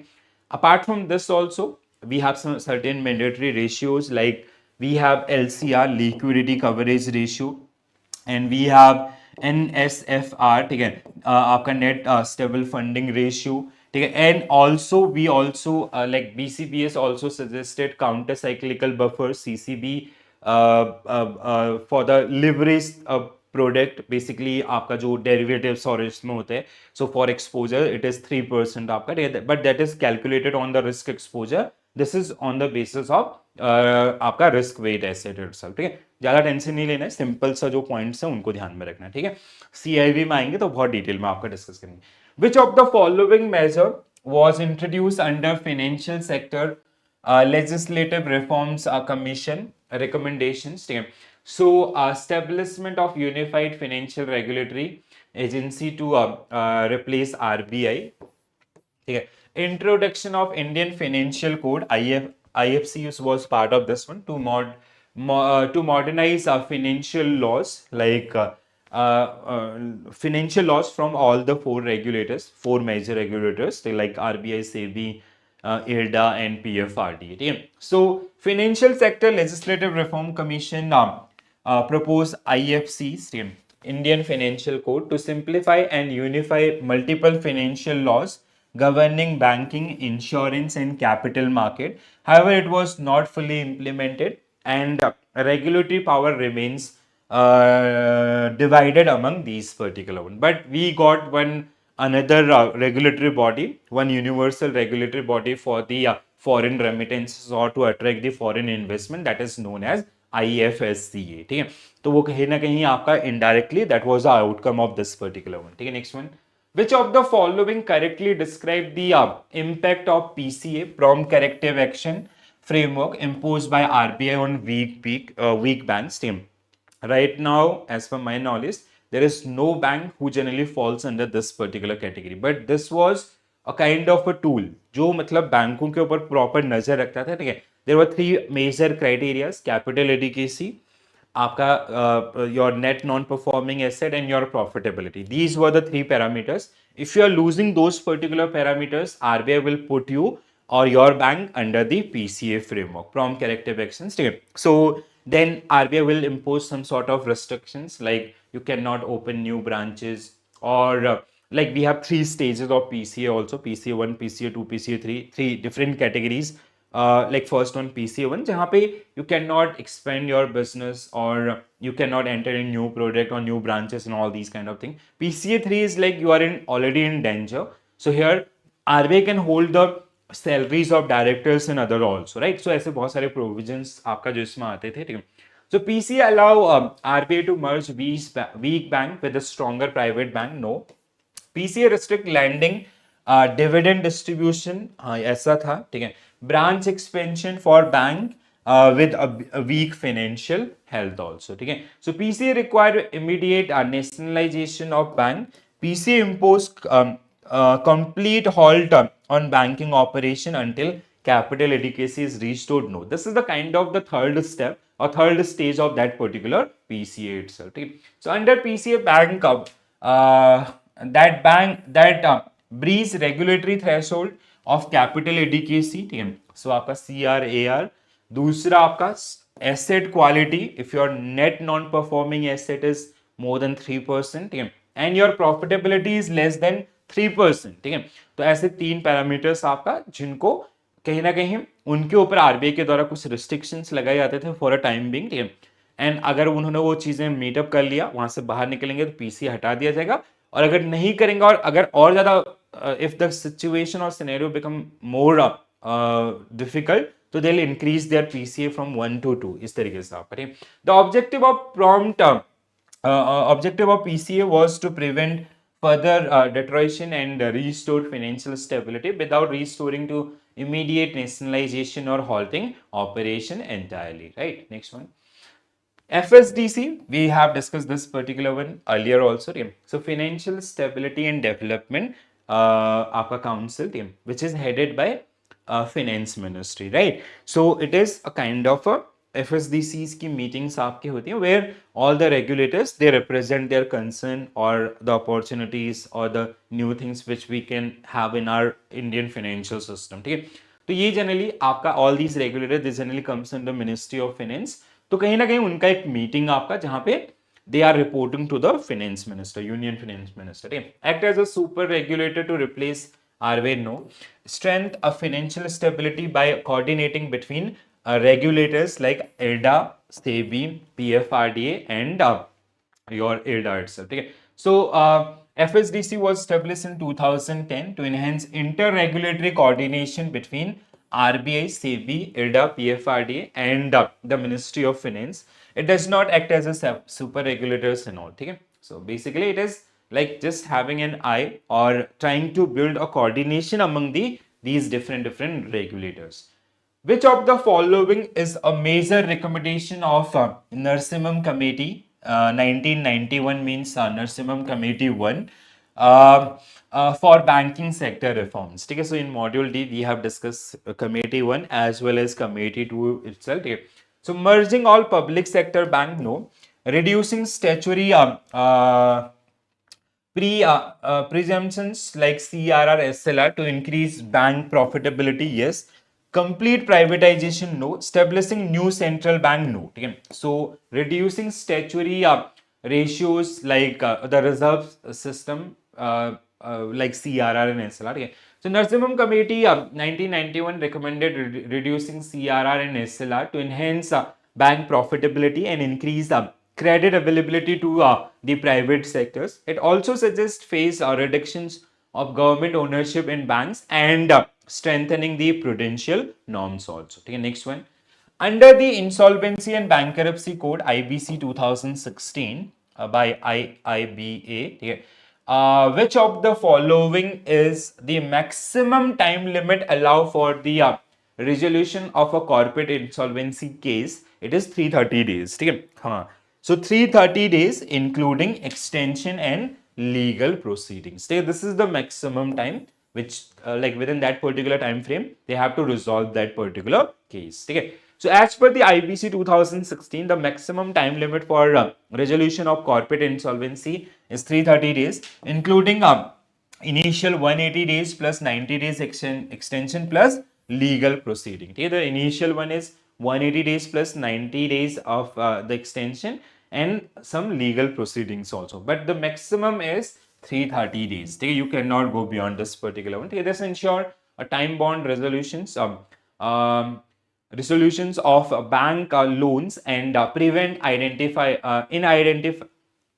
Apart from this also we have some certain mandatory ratios like we have LCR liquidity coverage ratio and we have NSFR. ठीक है, आपका net stable funding ratio. ठीक है, and also we also like BCBS also suggested counter cyclical buffer CCB for the leverage product. Basically आपका जो derivatives और इसमें होते हैं, so for exposure it is 3% आपका, but that is calculated on the risk exposure. This is on the basis of आपका risk wait asset itself. ठीक है, ज्यादा टेंशन नहीं लेना है, सिंपल सा जो पॉइंट्स है उनको ध्यान में रखना है. ठीक है, CIB में आएंगे तो बहुत डिटेल में आपका डिस्कस करेंगे. Which of the following major was introduced under financial sector legislative reforms commission recommendations. So establishment of unified financial regulatory agency to replace RBI. ठीक है, introduction of Indian financial code IFC was part of this one to modernize financial laws like financial laws from all the four major regulators like RBI, SEBI, IRDA and PFRDA. So Financial Sector Legislative Reform Commission proposed IFC's Indian Financial Code to simplify and unify multiple financial laws governing banking, insurance and capital market. However, it was not fully implemented and regulatory power remains divided among these particular one. But we got one another regulatory body, one universal regulatory body for the foreign remittances or to attract the foreign investment, that is known as IFSCA. ठीक है, तो वो कहीं ना कहीं आपका indirectly that was the outcome of this particular one. ठीक है, next one. Which of the following correctly describe the impact of PCA, prompt corrective action framework imposed by RBI on weak banks? Right now, as per my knowledge, there is no bank who generally falls under this particular category. But this was a kind of a tool जो मतलब बैंकों के ऊपर proper नजर रखता था, ठीक है. There were three major criterias, capital adequacy, आपका your net non performing asset and your profitability. These were the three parameters. If you are losing those particular parameters, RBI will put you or your bank under the PCA framework, prompt corrective actions. So then RBI will impose some sort of restrictions, like you cannot open new branches, or like we have three stages of PCA also: PCA 1, PCA 2, PCA 3, three different categories. Like first one, PCA 1, जहाँ पे you cannot expand your business or you cannot enter in new product or new branches and all these kind of thing. PCA 3 is like you are in already in danger. So here RBI can hold the salaries of directors and other also, right? So ऐसे बहुत सारे provisions आपका जो इसमें आते थे, ठीक है. So PCA allow RBI to merge weak bank with a stronger private bank. No. PCA restrict lending, dividend distribution, हाँ ऐसा था, ठीक है. Branch expansion for bank with a weak financial health also, ठीक है. So PCA require immediate nationalization of bank. PCA imposed complete halt on banking operation until capital adequacy is restored. No, this is the kind of the third step or third stage of that particular PCA itself, ठीक है. So under PCA bank that breach regulatory threshold of capital adequacy, ठीक है. So आपका CRAR. दूसरा आपका asset quality, if your net non performing asset is more than 3%, ठीक है, and your profitability is less than 3%, ठीक है. तो ऐसे तीन पैरामीटर्स आपका जिनको कहीं ना कहीं उनके ऊपर आरबीआई के द्वारा कुछ रिस्ट्रिक्शंस लगाए जाते थे फॉर अ टाइम बिंग, ठीक है. एंड अगर उन्होंने वो चीजें मीटअप कर लिया, वहां से बाहर निकलेंगे तो पीसी हटा दिया जाएगा. और अगर नहीं करेंगे और अगर और ज्यादा इफ द सिचुएशन और सिनेरियो बिकम मोर डिफिकल्ट, तो they'll increase their PCA from 1 to 2. इस तरीके से आप करें. The objective of objective of PCA was to prevent further deterioration and restore financial stability without restoring to immediate nationalization or halting operation entirely. Right. Next one. FSDC, we have discussed this particular one earlier also. So Financial Stability and Development आपका council, which is headed by finance ministry, right? So it is a kind of a FSDCs की meetings आपकी होती हैं where all the regulators they represent their concern or the opportunities or the new things which we can have in our Indian financial system, ठीक है. तो ये generally आपका all these regulators they generally comes in the Ministry of Finance. तो कहीं ना कहीं उनका एक मीटिंग आपका जहां पे they are reporting to the finance minister, union finance minister. Act as a super regulator to replace RBI. No. Strength of financial stability by coordinating between regulators like IRDA, SEBI, PFRDA, and your IRDA itself. So FSDC was established in 2010 to enhance inter-regulatory coordination between RBI, SEBI, IRDA, PFRDA, and the Ministry of Finance. It does not act as a super regulators and all. Okay? So basically, it is like just having an eye or trying to build a coordination among these different regulators. Which of the following is a major recommendation of Narsimham Committee? 1991 means Narsimham Committee 1 for banking sector reforms. Okay, so in module D, we have discussed Committee 1 as well as Committee 2 itself. Okay. So merging all public sector bank, no. Reducing statutory presumptions like CRR, SLR to increase bank profitability, yes. Complete privatization, no. Establishing new central bank, no. Okay. So reducing statutory ratios like the reserve system like CRR and SLR. Okay. So Narsimham Committee 1991 recommended reducing CRR and SLR to enhance bank profitability and increase credit availability to the private sectors. It also suggests phase reductions of government ownership in banks and strengthening the prudential norms also. Okay, next one. Under the Insolvency and Bankruptcy Code IBC 2016 by IIBA, okay, which of the following is the maximum time limit allowed for the resolution of a corporate insolvency case? It is 330 days. Okay? So 330 days including extension and legal proceedings. This is the maximum time which like within that particular time frame they have to resolve that particular case. ठीक है. So as per the IBC 2016, the maximum time limit for resolution of corporate insolvency is 330 days, including initial 180 days plus 90 days extension plus legal proceeding. Okay, the initial one is 180 days plus 90 days of the extension and some legal proceedings also, but the maximum is 330 days. Okay, you cannot go beyond this particular one. Okay, this ensure a time bound resolutions of bank loans and prevent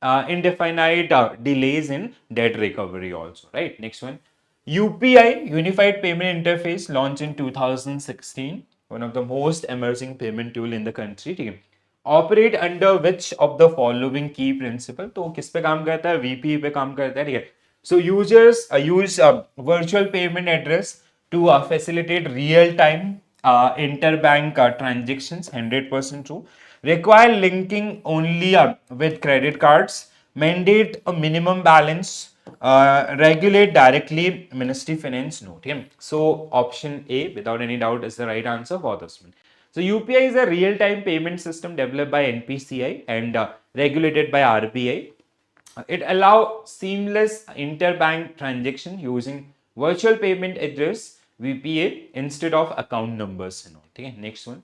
indefinite delays in debt recovery also, right? Next one, UPI, Unified Payment Interface, launched in 2016, one of the most emerging payment tool in the country. ठीक है. Operate under which of the following key principle? तो किस पे काम करता है? VPE पे काम करता है. ठीक है. So users use virtual payment address to facilitate real-time interbank transactions, 100% true. Require linking only with credit cards. Mandate a minimum balance. Regulate directly Ministry Finance. No. Okay? So option A, without any doubt, is the right answer for this one. So UPI is a real-time payment system developed by NPCI and regulated by RBI. It allows seamless interbank transaction using virtual payment address VPA instead of account numbers. Okay, next one.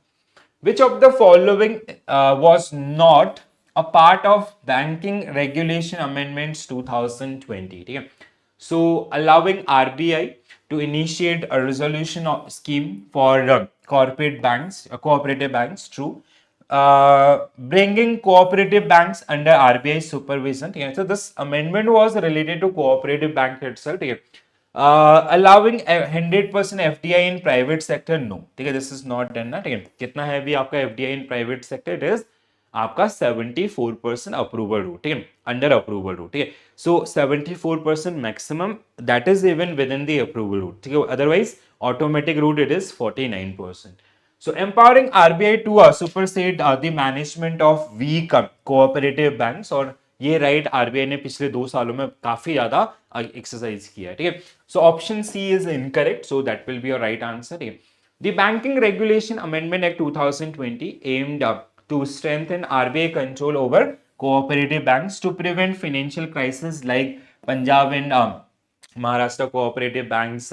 Which of the following was not a part of Banking Regulation Amendments 2020? Okay? So allowing RBI to initiate a resolution scheme for corporate banks, cooperative banks, true. Bringing cooperative banks under RBI supervision. Okay? So this amendment was related to cooperative bank itself. Okay? Allowing 100% FDI in private sector, no. ठीक है, this is not done ना. ठीक है, कितना है भी आपका FDI in private sector? It is आपका 74% approval route. ठीक है, under approval route. ठीक है, so 74% maximum, that is even within the approval route. ठीक है, otherwise automatic route it is 49%. So empowering RBI to supersede the management of weak cooperative banks, और ये right RBI ने पिछले 2 सालों में काफी ज्यादा एक्सरसाइज किया है. ठीक है, so option C is incorrect, so that will be your right answer. The banking regulation amendment act 2020 aimed to strengthen RBI control over cooperative banks to prevent financial crisis like Punjab and Maharashtra cooperative banks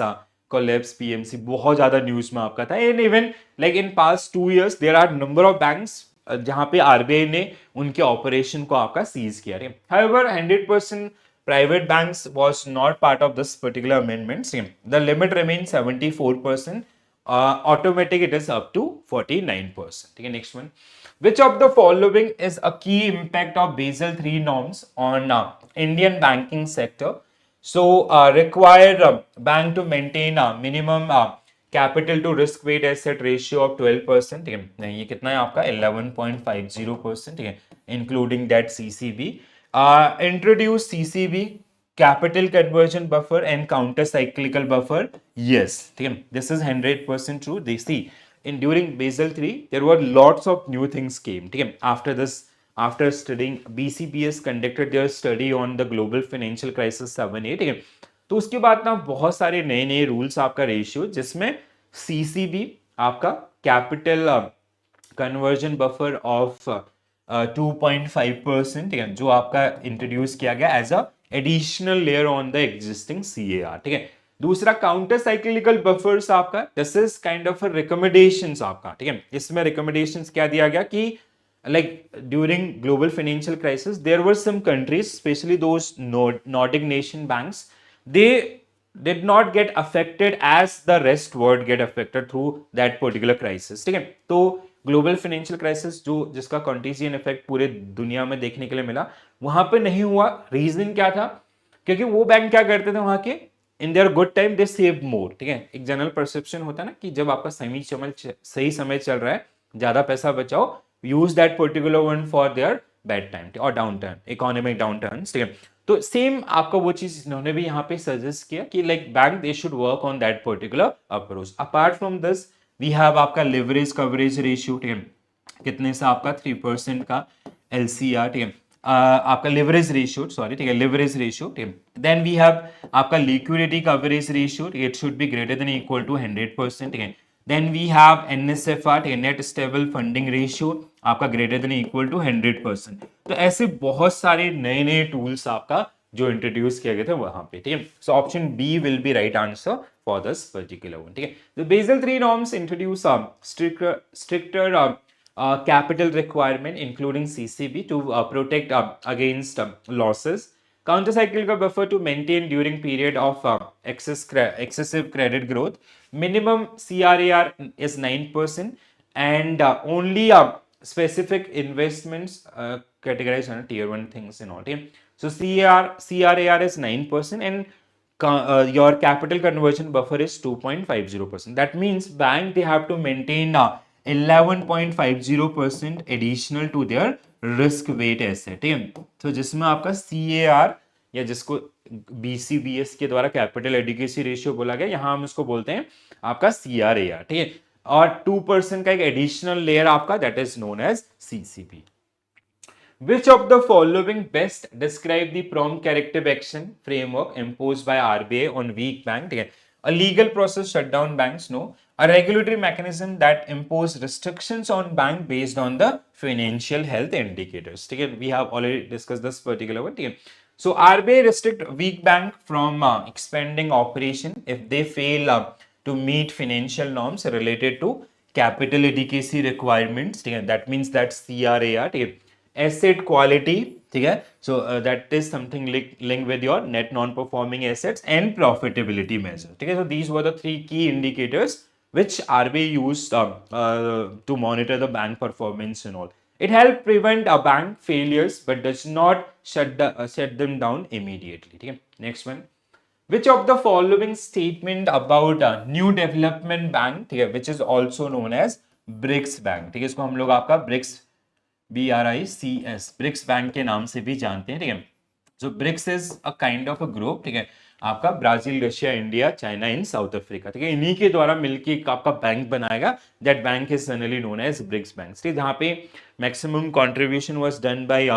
collapse, PMC बहुत ज्यादा news में आपका था. And even like in past 2 years there are number of banks जहां पे RBI ने उनके operation को आपका सीज किया है. However, 100% private banks was not part of this particular amendment. Same, the limit remains 74%. Automatic it is up to 49%. Okay, next one. Which of the following is a key impact of Basel III norms on Indian banking sector? So require bank to maintain a minimum capital to risk weight asset ratio of 12%. ठीक है, नहीं ये कितना है आपका 11.50%. ठीक है, including that CCB. Introduce CCB, capital conversion buffer and counter cyclical buffer. Yes, ठीक है, this is 100% true. They see in during Basel III there were lots of new things came. ठीक है, after this, after studying BCPS conducted their study on the global financial crisis 7-8. ठीक है, तो उसके बाद ना बहुत सारे नए नए रूल्स आपका रेशियो, जिसमें सीसीबी आपका कैपिटल कन्वर्जन बफर ऑफ 2.5%, ठीक है, जो आपका इंट्रोड्यूस किया गया as a additional layer on the existing CAR. ठीक है, दूसरा काउंटर साइक्लिकल बफर्स आपका, this is kind of recommendations आपका. ठीक है, इसमें रिकमेंडेशंस क्या दिया गया कि like during global financial crisis there were some countries, especially those Nordic nation banks, they did not get affected as the rest world get affected through that particular crisis. ठीक है, तो ग्लोबल फाइनेंशियल क्राइसिस जो जिसका contagion effect पूरे दुनिया में देखने के लिए मिला, वहां पे नहीं हुआ. रीजन क्या था? क्योंकि वो बैंक क्या करते थे वहां के, in their good time they save मोर. ठीक है, एक जनरल परसेप्शन होता है ना कि जब आपका सही समय चल रहा है, ज्यादा पैसा बचाओ, use that particular one for their bad time और downturn, economic downturn. ठीक है, तो सेम आपका वो चीज इन्होंने भी यहाँ पे सजेस्ट किया कि like bank they should work on that particular approach. Apart from this we have आपका लिवरेज कवरेज रेशियो. ठीक है, कितने से आपका 3% का LCR. ठीक है, आपका लिवरेज रेशियो, सॉरी ठीक है, लिवरेज रेशियो, ठीक है। देन वी हैव आपका liquidity coverage ratio, it should be greater than equal to 100%, ठीक है। देन वी हैव एनएसएफआर, ठीक है, नेट स्टेबल फंडिंग रेशियो, आपका ग्रेटर देन इक्वल टू 100%। तो ऐसे बहुत सारे नए नए टूल्स आपका जो इंट्रोड्यूस किए गए थे वहां पे, ठीक है। So option B will be right answer for this particular one, ठीक है। The Basel 3 norms introduce stricter capital requirement including CCB to protect against losses, countercyclical buffer to maintain during period of excessive credit growth, minimum CRAR is 9%, and only specific investments categorized under tier 1 things and all, okay? So CRAR is 9%, and your capital conversion buffer is 2.50%. That means bank they have to maintain 11.50% additional to their risk weight asset, ठीक है। तो जिसमें आपका CAR या जिसको BCBS के द्वारा capital adequacy ratio बोला गया, यहां हम इसको बोलते हैं आपका CRAR, ठीक है। और 2% का एक एडिशनल लेयर आपका that is known as CCB. Which of the following best describe the prompt corrective action framework imposed by RBI on weak bank? ठीक है, a legal process shut down banks, no. A regulatory mechanism that impose restrictions on bank based on the financial health indicators. ठीक है, we have already discussed this particular one, ठीक है. So RBI restrict weak bank from expanding operation if they fail to meet financial norms related to capital adequacy requirements, ठीक है. That means that CRAR, ठीक है, asset quality, ठीक है, so that is something linked with your net non-performing assets and profitability measure, ठीक है. So these were the 3 key indicators which RBI used to monitor the bank performance and all. It helped prevent a bank failures but does not shut them down immediately, ठीक है. Next one, which of the following statement about a new development bank, ठीक है, which is also known as BRICS bank, ठीक है, इसको हम लोग आपका ब्रिक्स BRICS ब्रिक्स बैंक के नाम से भी जानते हैं, ठीक है। जो BRICS is a kind of a group, ठीक है, आपका Brazil, Russia, India, China and South Africa, ठीक है, इन्हीं के द्वारा मिलकर एक आपका बैंक बनाएगा, that bank is generally known as BRICS bank, ठीक है, जहां पे maximum contribution was done by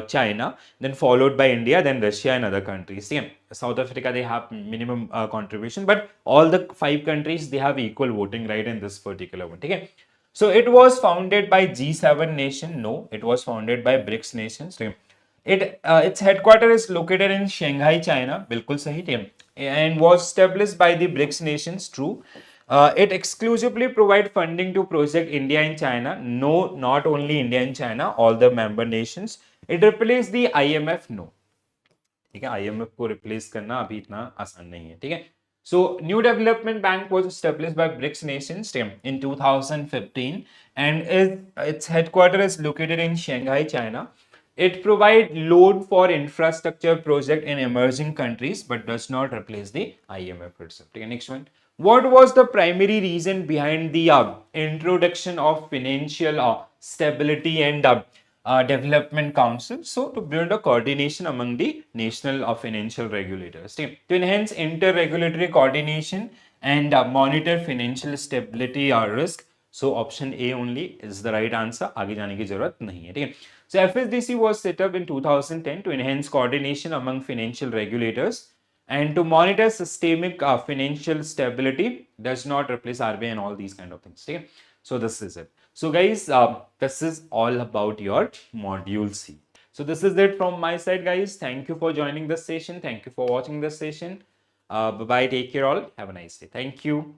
China, then followed by India, then Russia and other countries, ठीक है। South Africa they have minimum contribution, but all the 5 countries they have equal voting right in this particular one, ठीक है। So it was founded by G7 nation. No, it was founded by BRICS nations. Its headquarters is located in Shanghai, China. बिल्कुल सही, ठीक है, and was established by the BRICS nations. True. It exclusively provide funding to project India and China. No, not only India and China, all the member nations. It replaced the IMF. No, ठीक है, IMF को replace करना अभी इतना आसान नहीं है, ठीक है। So, New Development Bank was established by BRICS nations in 2015, and its headquarters is located in Shanghai, China. It provides loan for infrastructure project in emerging countries, but does not replace the IMF itself. Okay, next one. What was the primary reason behind the introduction of financial stability and development council? So to build a coordination among the national financial regulators, to enhance inter-regulatory coordination and monitor financial stability or risk. So option A only is the right answer, आगे जाने की जरूरत नहीं है, ठीक है। So FSDC was set up in 2010 to enhance coordination among financial regulators and to monitor systemic financial stability, does not replace RBI and all these kind of things, ठीक है। So this is it. So guys, this is all about your module C. So this is it from my side, guys. Thank you for joining this session. Thank you for watching this session. Bye bye. Take care all. Have a nice day. Thank you.